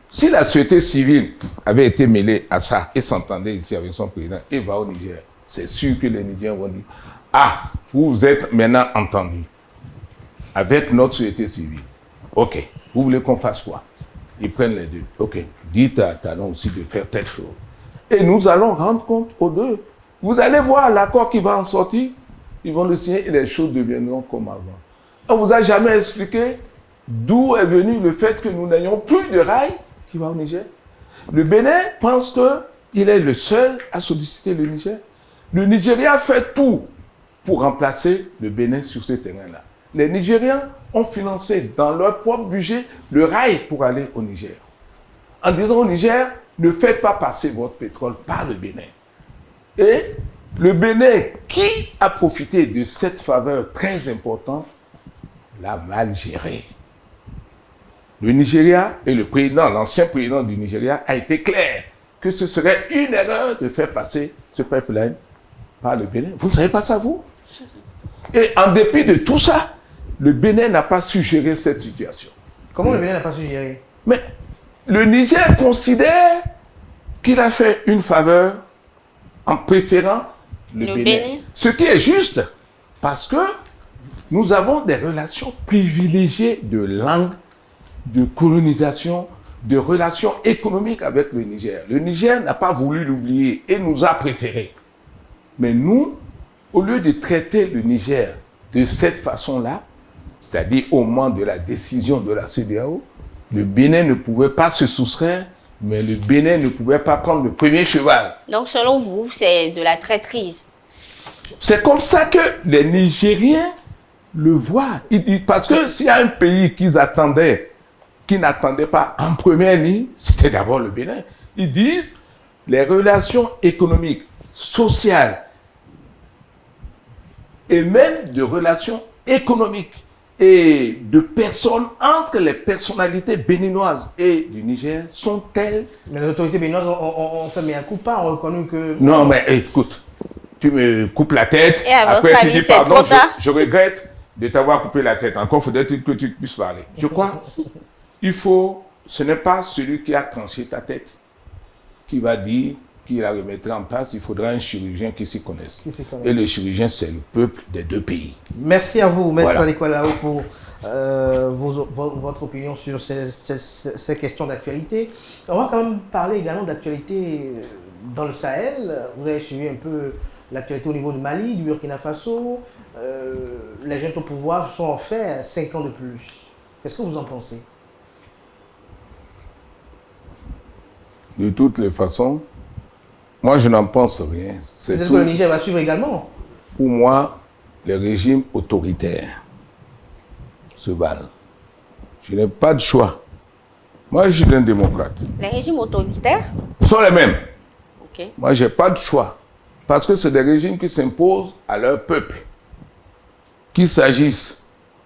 Si la société civile avait été mêlée à ça et s'entendait ici avec son président et va au Niger, c'est sûr que les Nigériens vont dire, ah, vous êtes maintenant entendus avec notre société civile. Ok, vous voulez qu'on fasse quoi? Ils prennent les deux. Ok, dites à Talon aussi de faire telle chose. Et nous allons rendre compte aux deux. Vous allez voir l'accord qui va en sortir. Ils vont le signer et les choses deviendront comme avant. On ne vous a jamais expliqué d'où est venu le fait que nous n'ayons plus de rail qui va au Niger. Le Bénin pense qu'il est le seul à solliciter le Niger. Le Nigeria fait tout pour remplacer le Bénin sur ce terrain-là. Les Nigériens ont financé dans leur propre budget le rail pour aller au Niger. En disant au Niger, ne faites pas passer votre pétrole par le Bénin. Et le Bénin, qui a profité de cette faveur très importante, l'a mal géré. Le Nigeria et le président, l'ancien président du Nigeria, a été clair que ce serait une erreur de faire passer ce pipeline par le Bénin. Vous ne savez pas ça, vous? Et en dépit de tout ça, le Bénin n'a pas su gérer cette situation. Comment le Bénin n'a pas su gérer? Mais le Niger considère qu'il a fait une faveur en préférant le Bénin. Ce qui est juste, parce que nous avons des relations privilégiées de langue, de colonisation, de relations économiques avec le Niger. Le Niger n'a pas voulu l'oublier et nous a préférés. Mais nous, au lieu de traiter le Niger de cette façon-là, c'est-à-dire au moment de la décision de la CEDEAO, le Bénin ne pouvait pas se soustraire, mais le Bénin ne pouvait pas prendre le premier cheval. Donc, selon vous, c'est de la traîtrise. C'est comme ça que les Nigériens le voient. Ils disent, parce que s'il y a un pays qu'ils attendaient, qui n'attendait pas en première ligne, c'était d'abord le Bénin. Ils disent, les relations économiques, sociales, et même de relations économiques et de personnes entre les personnalités béninoises et du Niger sont telles. Mais les autorités béninoises ont fait un coup pas, ont reconnu que... Non, mais écoute, tu me coupes la tête, et à après votre tu avis, dis c'est pardon, trop tard? je regrette de t'avoir coupé la tête. Encore faudrait-il que tu puisses parler. Je crois, ce n'est pas celui qui a tranché ta tête qui va dire qu'il la remettra en place. Il faudra un chirurgien qui s'y connaisse. Et le chirurgien, c'est le peuple des deux pays. Merci à vous, Maître Voilà. Adekwalao, pour votre opinion sur ces questions d'actualité. On va quand même parler également d'actualité dans le Sahel. Vous avez suivi un peu l'actualité au niveau du Mali, du Burkina Faso. Les jeunes au pouvoir se sont offerts 5 ans de plus. Qu'est-ce que vous en pensez? De toutes les façons, moi je n'en pense rien. C'est Peut-être tout. que le Niger va suivre également. Pour moi, les régimes autoritaires se valent. Je n'ai pas de choix. Moi, je suis un démocrate. Les régimes autoritaires? Sont les mêmes. Ok. Moi, je n'ai pas de choix. Parce que c'est des régimes qui s'imposent à leur peuple. Qu'il s'agisse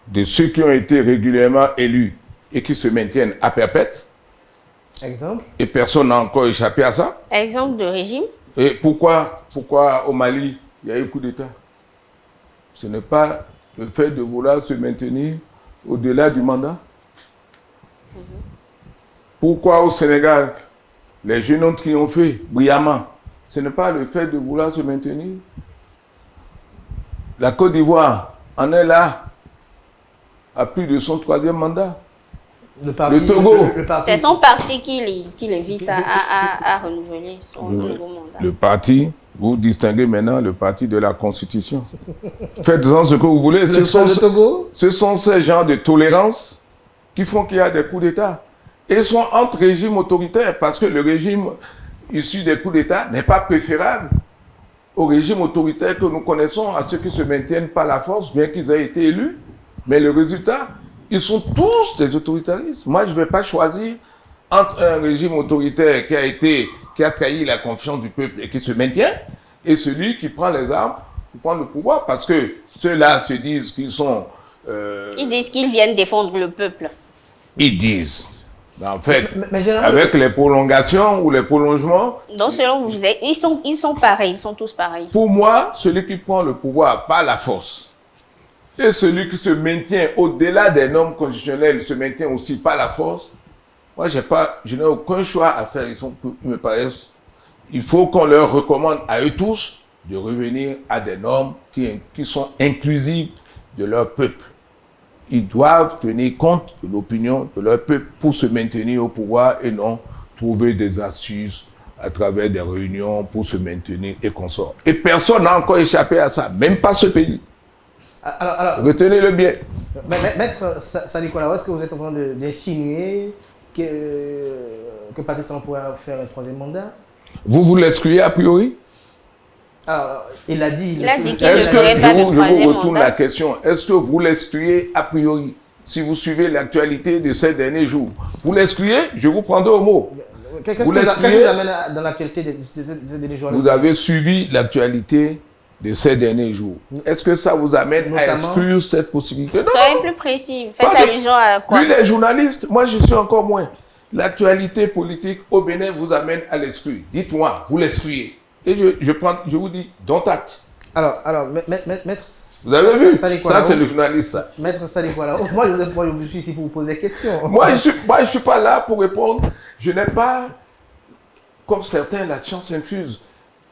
de ceux qui ont été régulièrement élus et qui se maintiennent à perpète, Exemple. et personne n'a encore échappé à ça. Exemple de régime? Et pourquoi au Mali, il y a eu coup d'État? Ce n'est pas le fait de vouloir se maintenir au-delà du mandat. Pourquoi au Sénégal, les jeunes ont triomphé brillamment? Ce n'est pas le fait de vouloir se maintenir. La Côte d'Ivoire en est là, à plus de son 3e mandat. Le Togo. C'est son parti qui l'invite à renouveler son nouveau mandat. Le parti, vous distinguez maintenant le parti de la Constitution. Faites-en ce que vous voulez. Le Togo. Ce sont ces genres de tolérance qui font qu'il y a des coups d'État. Et ils sont entre régimes autoritaires parce que le régime issu des coups d'État n'est pas préférable au régime autoritaire que nous connaissons, à ceux qui se maintiennent par la force, bien qu'ils aient été élus. Mais le résultat, ils sont tous des autoritaristes. Moi, je ne vais pas choisir entre un régime autoritaire qui a trahi la confiance du peuple et qui se maintient, et celui qui prend les armes pour prendre le pouvoir, parce que ceux-là se disent qu'ils sont... Ils disent qu'ils viennent défendre le peuple. Ils disent. Mais en fait, Mais généralement, avec les prolongations ou les prolongements, Donc, selon vous, ils sont pareils, ils sont tous pareils. pour moi, celui qui prend le pouvoir par la force, et celui qui se maintient au-delà des normes constitutionnelles, se maintient aussi par la force, moi, je n'ai aucun choix à faire. Ils me paraissent, il faut qu'on leur recommande à eux tous de revenir à des normes qui sont inclusives de leur peuple. Ils doivent tenir compte de l'opinion de leur peuple pour se maintenir au pouvoir et non trouver des astuces à travers des réunions pour se maintenir et consorts. Et personne n'a encore échappé à ça, même pas ce pays. alors, Retenez-le bien. Maître Sadikola, est-ce que vous êtes en train d'insinuer que Patrice Talon pourrait faire un 3e mandat? Vous l'excluez a priori? Alors, il a dit... Il a dit qu'il Est-ce que, ferait pas de je vous 3e retourne mandat. la question, est-ce que vous l'excluez a priori? Si vous suivez l'actualité de ces derniers jours, vous l'excluez, je vous prendrai au mot. Qu'est-ce Vous que vous l'excluez? amène dans l'actualité de ces derniers jours? Vous avez suivi l'actualité de ces derniers jours. Est-ce que ça vous amène à Notamment? exclure cette possibilité? Non, Soyez non. plus précis. Pas Faites de- allusion à quoi? Lui, les journalistes, moi je suis encore moins. L'actualité politique au Bénin vous amène à l'exclure. Dites-moi, vous l'excluez. Et je vous dis, dont acte. Alors, maître... Vous avez vu? Sadikola, Ça, c'est le journaliste, ça. Maître Sadikola, moi, je suis ici pour vous poser des questions. Moi, je suis pas là pour répondre. Je n'ai pas, comme certains, la science infuse.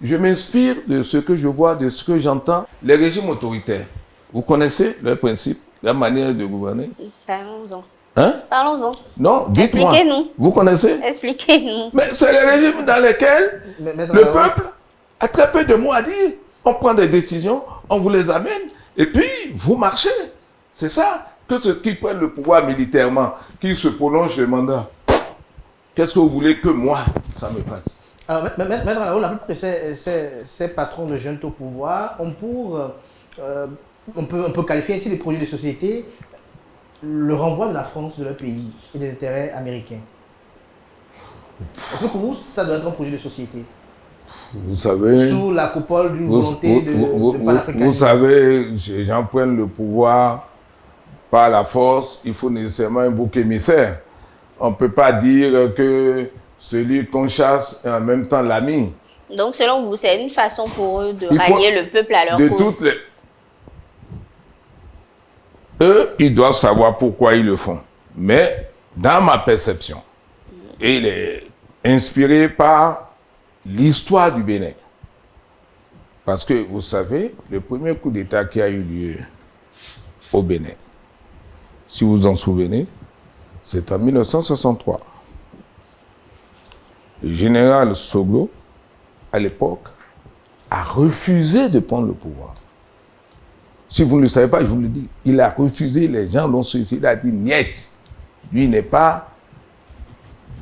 Je m'inspire de ce que je vois, de ce que j'entends. Les régimes autoritaires, vous connaissez leur principe, leur manière de gouverner? Parlons-en. Hein? Parlons-en. Non, dites-moi. Expliquez-nous. Vous connaissez? Expliquez-nous. Mais c'est les régimes dans lesquels Maître le Adama, peuple a très peu de mots à dire. On prend des décisions, on vous les amène, et puis vous marchez. C'est ça. Que ceux qui prennent le pouvoir militairement, qui se prolongent les mandats, qu'est-ce que vous voulez que moi, ça me fasse? Alors, Maître Alao, la plupart de ces patrons de jeunes au pouvoir ont on peut qualifier ainsi les projets de société, le renvoi de la France de leur pays et des intérêts américains. Est-ce que pour vous, ça doit être un projet de société? Vous savez... Sous la coupole d'une volonté de panafricanisme. Vous savez, les gens prennent le pouvoir par la force, il faut nécessairement un bouc émissaire. On ne peut pas dire que celui qu'on chasse est en même temps l'ami. Donc, selon vous, c'est une façon pour eux de rallier le peuple à leur cause. Eux, ils doivent savoir pourquoi ils le font. Mais, dans ma perception, il est inspiré par l'histoire du Bénin. Parce que, vous savez, le premier coup d'État qui a eu lieu au Bénin, si vous vous en souvenez, c'est en 1963. Le général Soglo, à l'époque, a refusé de prendre le pouvoir. Si vous ne le savez pas, je vous le dis. Il a refusé, les gens l'ont suivi. Il a dit, niet, lui n'est pas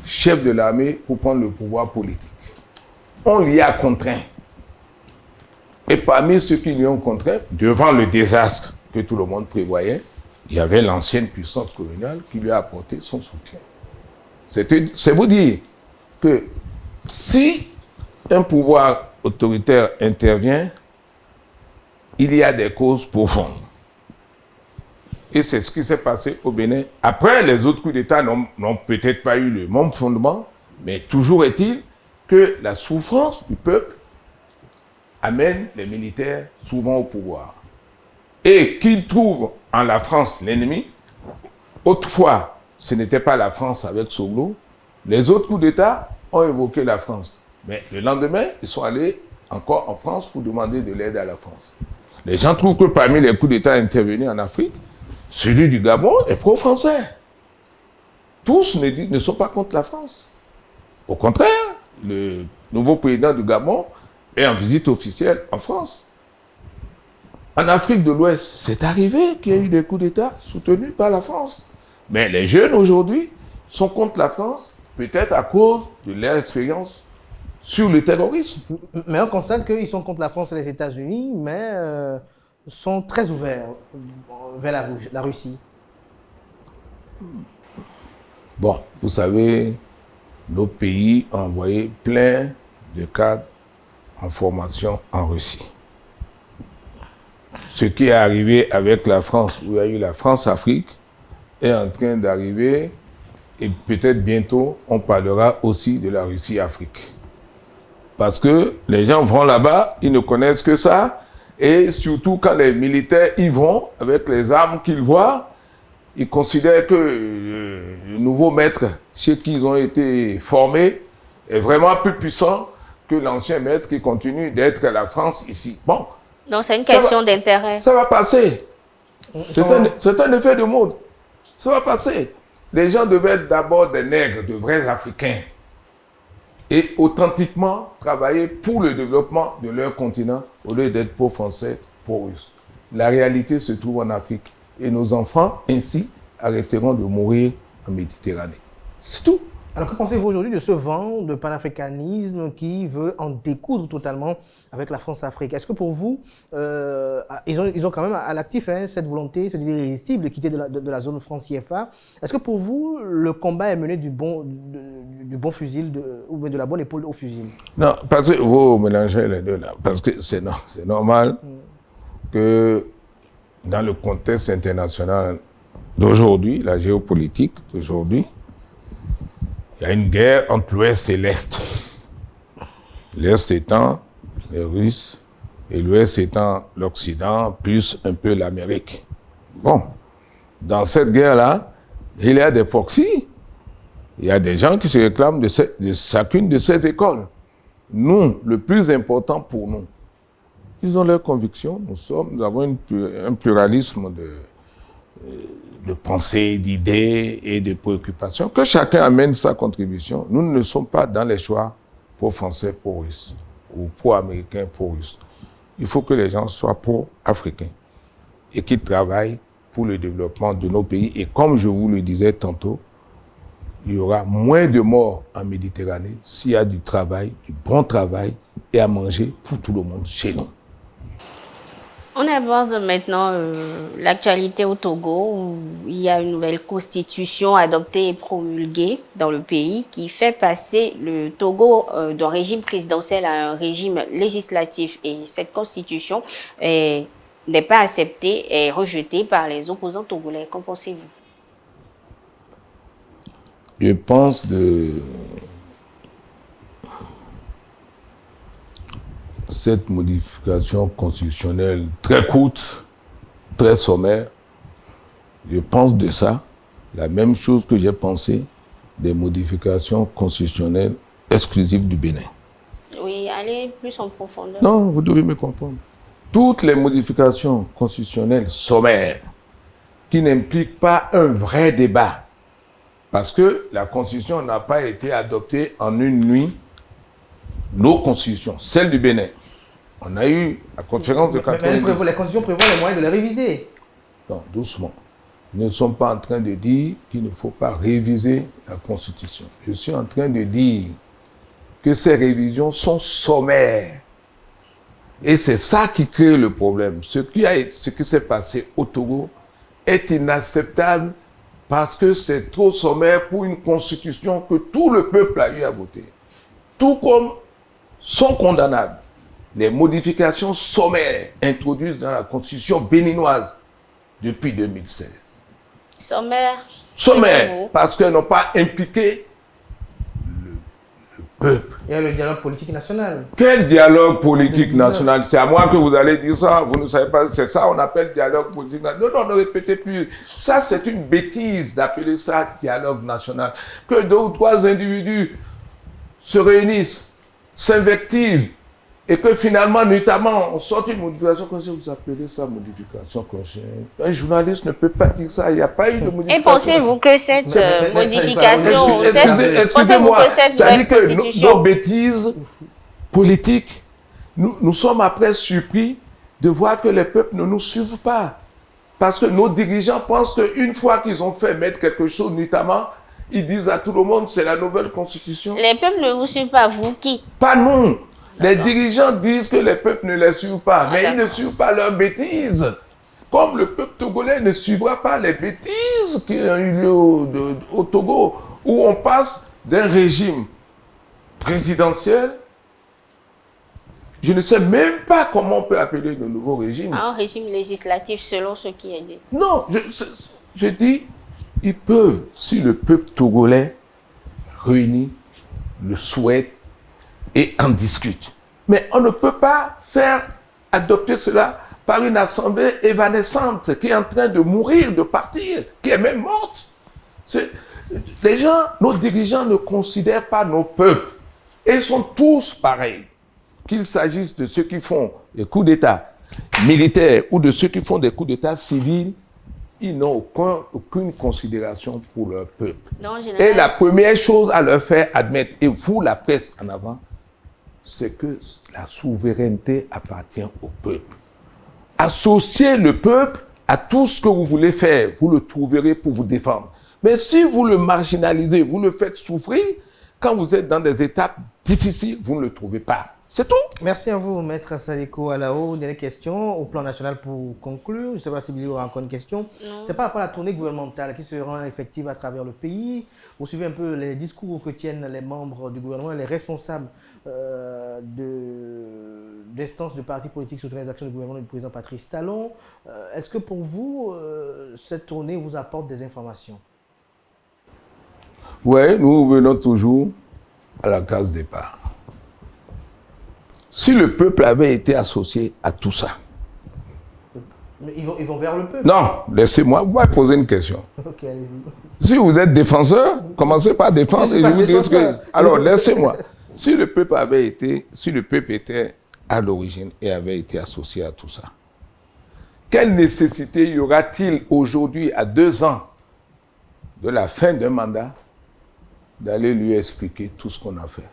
chef de l'armée pour prendre le pouvoir politique. On l'y a contraint. Et parmi ceux qui l'y ont contraint, devant le désastre que tout le monde prévoyait, il y avait l'ancienne puissance coloniale qui lui a apporté son soutien. C'est vous dire que si un pouvoir autoritaire intervient, il y a des causes profondes. Et c'est ce qui s'est passé au Bénin. Après, les autres coups d'État n'ont peut-être pas eu le même fondement, mais toujours est-il que la souffrance du peuple amène les militaires souvent au pouvoir. Et qu'ils trouvent en la France l'ennemi. Autrefois, ce n'était pas la France avec Soglo. Les autres coups d'État ont évoqué la France. Mais le lendemain, ils sont allés encore en France pour demander de l'aide à la France. Les gens trouvent que parmi les coups d'État intervenus en Afrique, celui du Gabon est pro-français. Tous ne sont pas contre la France. Au contraire, le nouveau président du Gabon est en visite officielle en France. En Afrique de l'Ouest, c'est arrivé qu'il y ait eu des coups d'État soutenus par la France. Mais les jeunes aujourd'hui sont contre la France, peut-être à cause de leur expérience sur le terrorisme. Mais on constate qu'ils sont contre la France et les États-Unis, mais sont très ouverts vers la Russie. Bon, vous savez, nos pays ont envoyé plein de cadres en formation en Russie. Ce qui est arrivé avec la France, où il y a eu la France-Afrique, est en train d'arriver, et peut-être bientôt, on parlera aussi de la Russie-Afrique. Parce que les gens vont là-bas, ils ne connaissent que ça, et surtout quand les militaires y vont, avec les armes qu'ils voient, ils considèrent que le nouveau maître chez qui ils ont été formés est vraiment plus puissant que l'ancien maître qui continue d'être la France ici. Bon. Donc c'est une question d'intérêt. Ça va passer. C'est un effet de mode. Ça va passer. Les gens devaient être d'abord des nègres, de vrais Africains. Et authentiquement travailler pour le développement de leur continent au lieu d'être pro-français, pro-russe. La réalité se trouve en Afrique. Et nos enfants, ainsi, arrêteront de mourir en Méditerranée. C'est tout. Alors que pensez-vous aujourd'hui de ce vent de panafricanisme qui veut en découdre totalement avec la France-Afrique? Est-ce que pour vous, ils ont quand même à l'actif cette volonté, ce désir irrésistible de quitter de la zone France-CFA. Est-ce que pour vous, le combat est mené du bon fusil ou de la bonne épaule au fusil? Non, parce que vous mélangez les deux là. Parce que c'est normal que dans le contexte international d'aujourd'hui, la géopolitique d'aujourd'hui, il y a une guerre entre l'Ouest et l'Est. L'Est étant les Russes et l'Ouest étant l'Occident, plus un peu l'Amérique. Bon, dans cette guerre-là, il y a des proxys. Il y a des gens qui se réclament de chacune de ces écoles. Nous, le plus important pour nous, ils ont leurs convictions. Nous avons un pluralisme de pensées, d'idées et de préoccupations, que chacun amène sa contribution. Nous ne sommes pas dans les choix pro-français, pro-russes, ou pro-américains, pro-russes. il faut que les gens soient pro-africains et qu'ils travaillent pour le développement de nos pays. Et comme je vous le disais tantôt, il y aura moins de morts en Méditerranée s'il y a du travail, du bon travail et à manger pour tout le monde chez nous. On aborde maintenant l'actualité au Togo, où il y a une nouvelle constitution adoptée et promulguée dans le pays qui fait passer le Togo d'un régime présidentiel à un régime législatif. Et cette constitution n'est pas acceptée et rejetée par les opposants togolais. Qu'en pensez-vous? Je pense de cette modification constitutionnelle très courte, très sommaire, je pense de ça la même chose que j'ai pensé des modifications constitutionnelles exclusives du Bénin. Oui, allez plus en profondeur. Non, vous devez me comprendre. Toutes les modifications constitutionnelles sommaires qui n'impliquent pas un vrai débat, parce que la Constitution n'a pas été adoptée en une nuit. Nos constitutions, celle du Bénin, on a eu la conférence de 90. Mais la Constitution prévoit les moyens de la réviser. Non, doucement. Nous ne sommes pas en train de dire qu'il ne faut pas réviser la Constitution. Je suis en train de dire que ces révisions sont sommaires. Et c'est ça qui crée le problème. Ce qui s'est passé au Togo est inacceptable parce que c'est trop sommaire pour une constitution que tout le peuple a eu à voter. Tout comme sont condamnables les modifications sommaires introduites dans la constitution béninoise depuis 2016. Sommaire. Sommaire, parce qu'elles n'ont pas impliqué le peuple. Et le dialogue politique national. Quel dialogue politique national? C'est à moi que vous allez dire ça. Vous ne savez pas, c'est ça on appelle dialogue politique national. Non, ne répétez plus. Ça, c'est une bêtise d'appeler ça dialogue national. Que 2 ou 3 individus se réunissent, s'invectivent, et que finalement, notamment, on sort une modification comme ça, vous appelez ça modification constitutionnelle. Un journaliste ne peut pas dire ça, il n'y a pas eu de modification. Et pensez-vous que cette modification, excusez-moi, ça dit que nos bêtises politiques, nous sommes après surpris de voir que les peuples ne nous suivent pas. Parce que nos dirigeants pensent qu'une fois qu'ils ont fait mettre quelque chose, notamment, ils disent à tout le monde, c'est la nouvelle constitution. Les peuples ne vous suivent pas, vous qui? Pas nous. Les dirigeants disent que les peuples ne les suivent pas, mais ils ne suivent pas leurs bêtises. Comme le peuple togolais ne suivra pas les bêtises qui ont eu lieu au Togo, où on passe d'un régime présidentiel. Je ne sais même pas comment on peut appeler le nouveau régime. Un régime législatif selon ce qui est dit. Non, je dis, ils peuvent, si le peuple togolais réuni le souhaite, et en discute. Mais on ne peut pas faire adopter cela par une assemblée évanescente qui est en train de mourir, de partir, qui est même morte. Les gens, nos dirigeants ne considèrent pas nos peuples. Et ils sont tous pareils. Qu'il s'agisse de ceux qui font des coups d'État militaires ou de ceux qui font des coups d'État civils, ils n'ont aucune considération pour leur peuple. Non, et la première chose à leur faire admettre, et vous, la presse en avant, c'est que la souveraineté appartient au peuple. Associez le peuple à tout ce que vous voulez faire, vous le trouverez pour vous défendre. Mais si vous le marginalisez, vous le faites souffrir, quand vous êtes dans des étapes difficiles, vous ne le trouvez pas. C'est tout. Merci à vous, Maître Sadiko Alao. Dernière question au plan national pour conclure. Je ne sais pas si Billy aura encore une question. C'est par rapport à la tournée gouvernementale qui sera effective à travers le pays. Vous suivez un peu les discours que tiennent les membres du gouvernement et les responsables d'instances de partis politiques soutenant les actions du gouvernement du président Patrice Talon. Est-ce que pour vous, cette tournée vous apporte des informations? Oui, nous venons toujours à la case départ. Si le peuple avait été associé à tout ça. Mais ils vont vers le peuple. Non, laissez-moi poser une question. Ok, allez-y. Si vous êtes défenseur, commencez par défendre et je vous dirai ce que... Alors, laissez-moi. Si le peuple était à l'origine et avait été associé à tout ça, quelle nécessité y aura-t-il aujourd'hui, à 2 ans de la fin d'un mandat, d'aller lui expliquer tout ce qu'on a fait?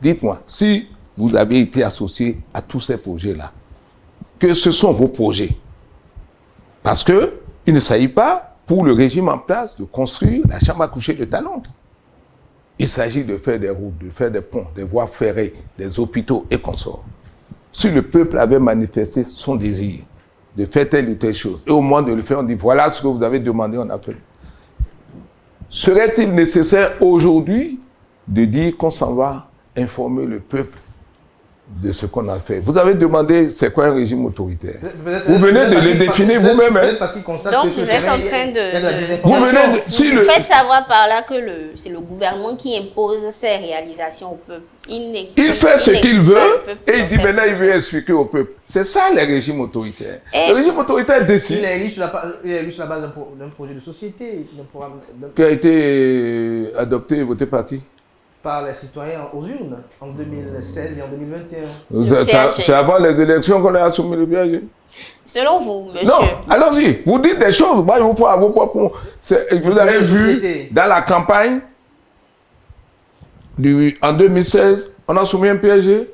Dites-moi, si vous avez été associé à tous ces projets-là, que ce sont vos projets. Parce qu'il ne s'agit pas, pour le régime en place, de construire la chambre à coucher de talons. Il s'agit de faire des routes, de faire des ponts, des voies ferrées, des hôpitaux et consorts. Si le peuple avait manifesté son désir de faire telle ou telle chose, et au moment de le faire, on dit, voilà ce que vous avez demandé, on a fait. Serait-il nécessaire aujourd'hui de dire qu'on s'en va informer le peuple de ce qu'on a fait? Vous avez demandé c'est quoi un régime autoritaire. Vous venez de le définir vous-même. Donc vous êtes en train de... Vous venez de... Vous faites savoir par là que c'est le gouvernement qui impose ses réalisations au peuple. Il fait ce qu'il veut et il dit maintenant il veut expliquer au peuple. C'est ça les régimes autoritaires. Le régime autoritaire décide. Il est élu sur la base d'un projet de société. Qui a été adopté et voté par qui? Par les citoyens aux urnes en 2016 et en 2021. C'est avant les élections qu'on a soumis le PAG. Selon vous, monsieur... Non, allons-y. Vous dites des choses. Moi, vous pouvez vos propres... Vous avez vu dans la campagne, en 2016, on a soumis un PAG.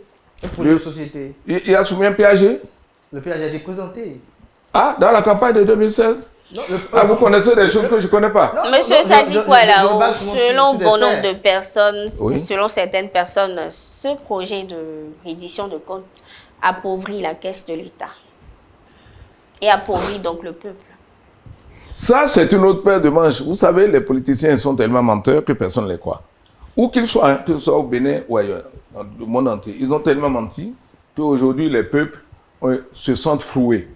Un projet de société. Il a soumis un PAG. Le PAG a été présenté. Ah, dans la campagne de 2016? Non, vous connaissez des choses que je ne connais pas. Monsieur, ça dit quoi là? Selon bon nombre de personnes, selon certaines personnes, ce projet de reddition de comptes appauvrit la caisse de l'État et appauvrit donc le peuple. Ça, c'est une autre paire de manches. Vous savez, les politiciens sont tellement menteurs que personne ne les croit. Où qu'ils soient, que ce soit au Bénin ou ailleurs, dans le monde entier, ils ont tellement menti qu'aujourd'hui, les peuples se sentent floués.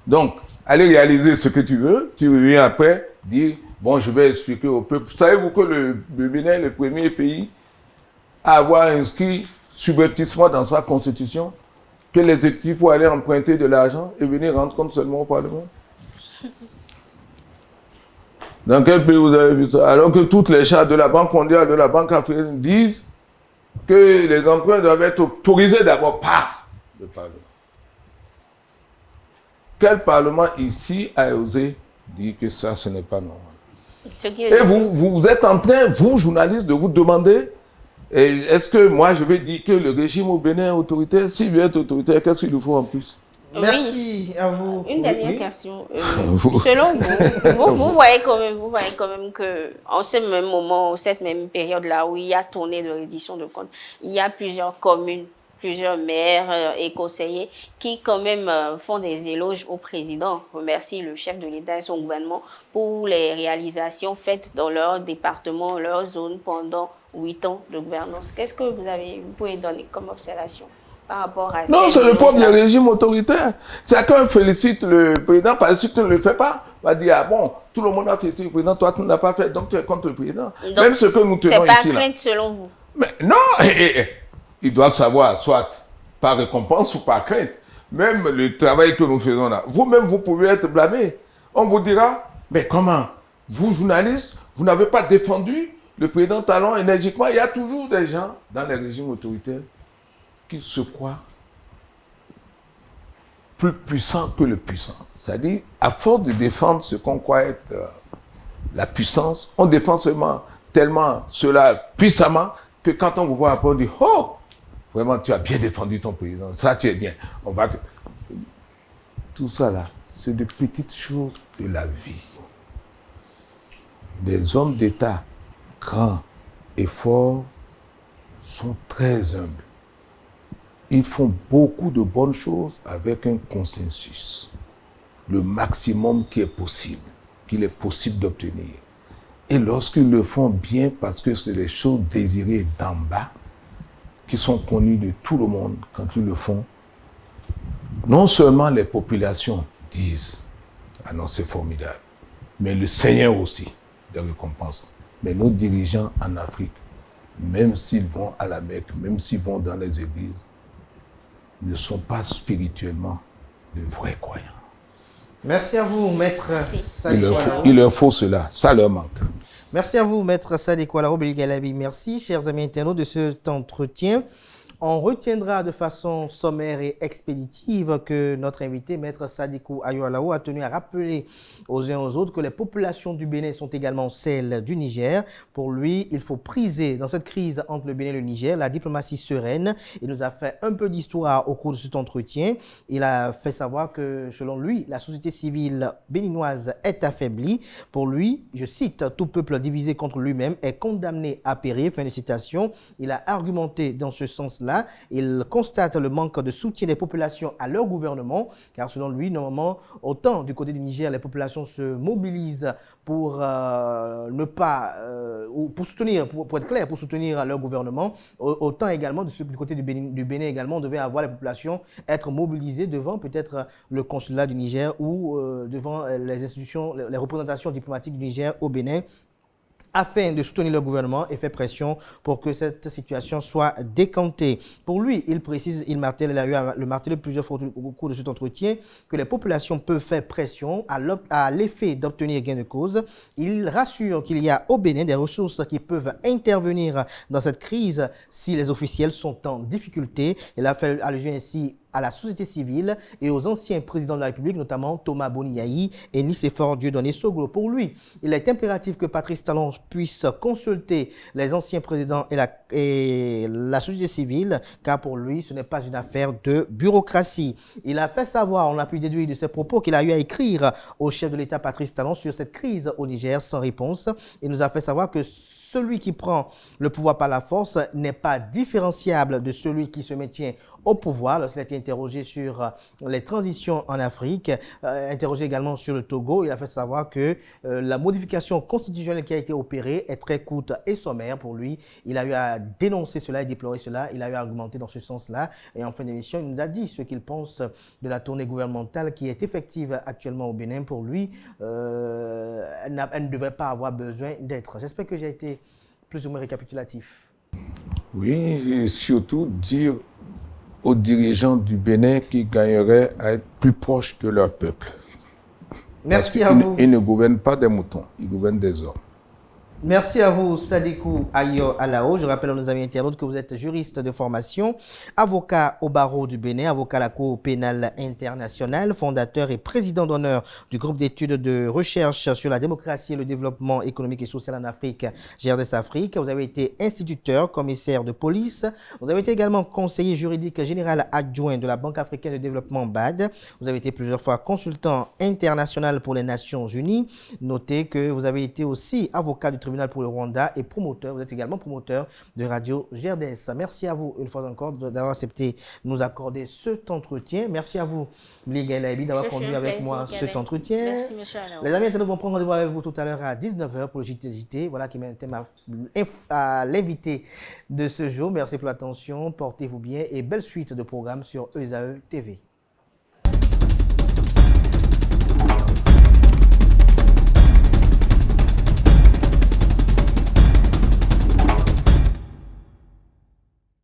Donc, allez réaliser ce que tu veux, tu reviens après, dire, bon, je vais expliquer au peuple. Savez-vous que le Bénin est le premier pays à avoir inscrit subrepticement dans sa constitution que l'exécutif faut aller emprunter de l'argent et venir rendre compte seulement au Parlement? Dans quel pays vous avez vu ça? Alors que toutes les chartes de la Banque mondiale, de la Banque africaine disent que les emprunts doivent être autorisés d'abord par le Parlement. Quel Parlement ici a osé dire que ça, ce n'est pas normal? Et vous êtes en train, vous, journalistes, de vous demander, est-ce que moi, je vais dire que le régime au Bénin est autoritaire? S'il veut être autoritaire, qu'est-ce qu'il nous faut en plus? Merci à vous. Une dernière question. Selon vous, vous voyez quand même que en ce même moment, cette même période-là où il y a tournée de reddition de comptes, il y a plusieurs communes, plusieurs maires et conseillers qui quand même font des éloges au président, remercient le chef de l'État et son gouvernement pour les réalisations faites dans leur département, leur zone pendant 8 ans de gouvernance. Qu'est-ce que vous pouvez donner comme observation par rapport à ça? Non, c'est le problème du régime autoritaire. Chacun félicite le président parce que si tu ne le fais pas, on va dire, ah bon, tout le monde a félicité le président, toi tu ne l'as pas fait, donc tu es contre le président. Donc, même ce que nous tenons ici. C'est pas crainte selon vous? Mais non, ils doivent savoir, soit par récompense ou par crainte. Même le travail que nous faisons là, vous-même, vous pouvez être blâmé. On vous dira, mais comment? Vous, journalistes, vous n'avez pas défendu le président Talon énergiquement. Il y a toujours des gens dans les régimes autoritaires qui se croient plus puissants que le puissant. C'est-à-dire, à force de défendre ce qu'on croit être la puissance, on défend seulement tellement cela puissamment que quand on vous voit après, on dit, oh, vraiment, tu as bien défendu ton président. Ça, tu es bien. Tout ça, là, c'est des petites choses de la vie. Les hommes d'État, grands et forts, sont très humbles. Ils font beaucoup de bonnes choses avec un consensus. Le maximum qui est possible, qu'il est possible d'obtenir. Et lorsqu'ils le font bien, parce que c'est des choses désirées d'en bas, qui sont connues de tout le monde quand ils le font, non seulement les populations disent « Ah non, c'est formidable », mais le Seigneur aussi, des récompenses. Mais nos dirigeants en Afrique, même s'ils vont à la Mecque, même s'ils vont dans les églises, ne sont pas spirituellement de vrais croyants. Merci à vous, maître Sadi. Il leur faut cela, ça leur manque. Merci à vous, maître Sadi Kwalaro Beligalabi. Merci, chers amis internautes, de cet entretien. On retiendra de façon sommaire et expéditive que notre invité, Maître Sadikou Ayo Alao, a tenu à rappeler aux uns aux autres que les populations du Bénin sont également celles du Niger. Pour lui, il faut priser dans cette crise entre le Bénin et le Niger la diplomatie sereine. Il nous a fait un peu d'histoire au cours de cet entretien. Il a fait savoir que, selon lui, la société civile béninoise est affaiblie. Pour lui, je cite, « Tout peuple divisé contre lui-même est condamné à périr ». Fin de citation. Il a argumenté dans ce sens-là. Il constate le manque de soutien des populations à leur gouvernement, car selon lui, normalement, autant du côté du Niger, les populations se mobilisent pour ne pas, ou pour soutenir, pour être clair, pour soutenir leur gouvernement, autant également du côté du Bénin également, on devait avoir les populations être mobilisées devant peut-être le consulat du Niger ou devant les institutions, les représentations diplomatiques du Niger au Bénin, afin de soutenir le gouvernement et faire pression pour que cette situation soit décantée. Pour lui, il précise, il martèle, il a eu à le marteler plusieurs fois au cours de cet entretien, que les populations peuvent faire pression à l'effet d'obtenir gain de cause. Il rassure qu'il y a au Bénin des ressources qui peuvent intervenir dans cette crise si les officiels sont en difficulté. Il a fait allusion ainsi à la société civile et aux anciens présidents de la République, notamment Thomas Boniaï et Nicéphore Dieudonné Soglo. Pour lui, il est impératif que Patrice Talon puisse consulter les anciens présidents et la société civile, car pour lui, ce n'est pas une affaire de bureaucratie. Il a fait savoir, on a pu déduire de ses propos, qu'il a eu à écrire au chef de l'État Patrice Talon sur cette crise au Niger sans réponse. Il nous a fait savoir que celui qui prend le pouvoir par la force n'est pas différenciable de celui qui se maintient au pouvoir. Lorsqu'il a été interrogé sur les transitions en Afrique, interrogé également sur le Togo, il a fait savoir que la modification constitutionnelle qui a été opérée est très courte et sommaire pour lui. Il a eu à dénoncer cela et déplorer cela. Il a eu à argumenter dans ce sens-là. Et en fin d'émission, il nous a dit ce qu'il pense de la tournée gouvernementale qui est effective actuellement au Bénin. Pour lui, elle ne devrait pas avoir besoin d'être. J'espère que j'ai été plus ou moins récapitulatif. Oui, et surtout dire aux dirigeants du Bénin qu'ils gagneraient à être plus proches de leur peuple. Merci à vous. Ils ne gouvernent pas des moutons, ils gouvernent des hommes. Merci à vous, Sadikou Ayo Alao. Je rappelle à nos amis internautes que vous êtes juriste de formation, avocat au barreau du Bénin, avocat à la Cour pénale internationale, fondateur et président d'honneur du groupe d'études de recherche sur la démocratie et le développement économique et social en Afrique, GRDS Afrique. Vous avez été instituteur, commissaire de police. Vous avez été également conseiller juridique général adjoint de la Banque africaine de développement BAD. Vous avez été plusieurs fois consultant international pour les Nations Unies. Notez que vous avez été aussi avocat du tribunal pour le Rwanda et promoteur, vous êtes également promoteur de Radio GRDS. Merci à vous une fois encore d'avoir accepté de nous accorder cet entretien. Merci à vous, Mliga Elaibi, d'avoir conduit avec moi cet entretien. Merci, monsieur Alao. Les amis, nous vont prendre rendez-vous avec vous tout à l'heure à 19h pour le JT. Voilà qui m'invite à l'invité de ce jour. Merci pour l'attention, portez-vous bien et belle suite de programmes sur ESAE TV.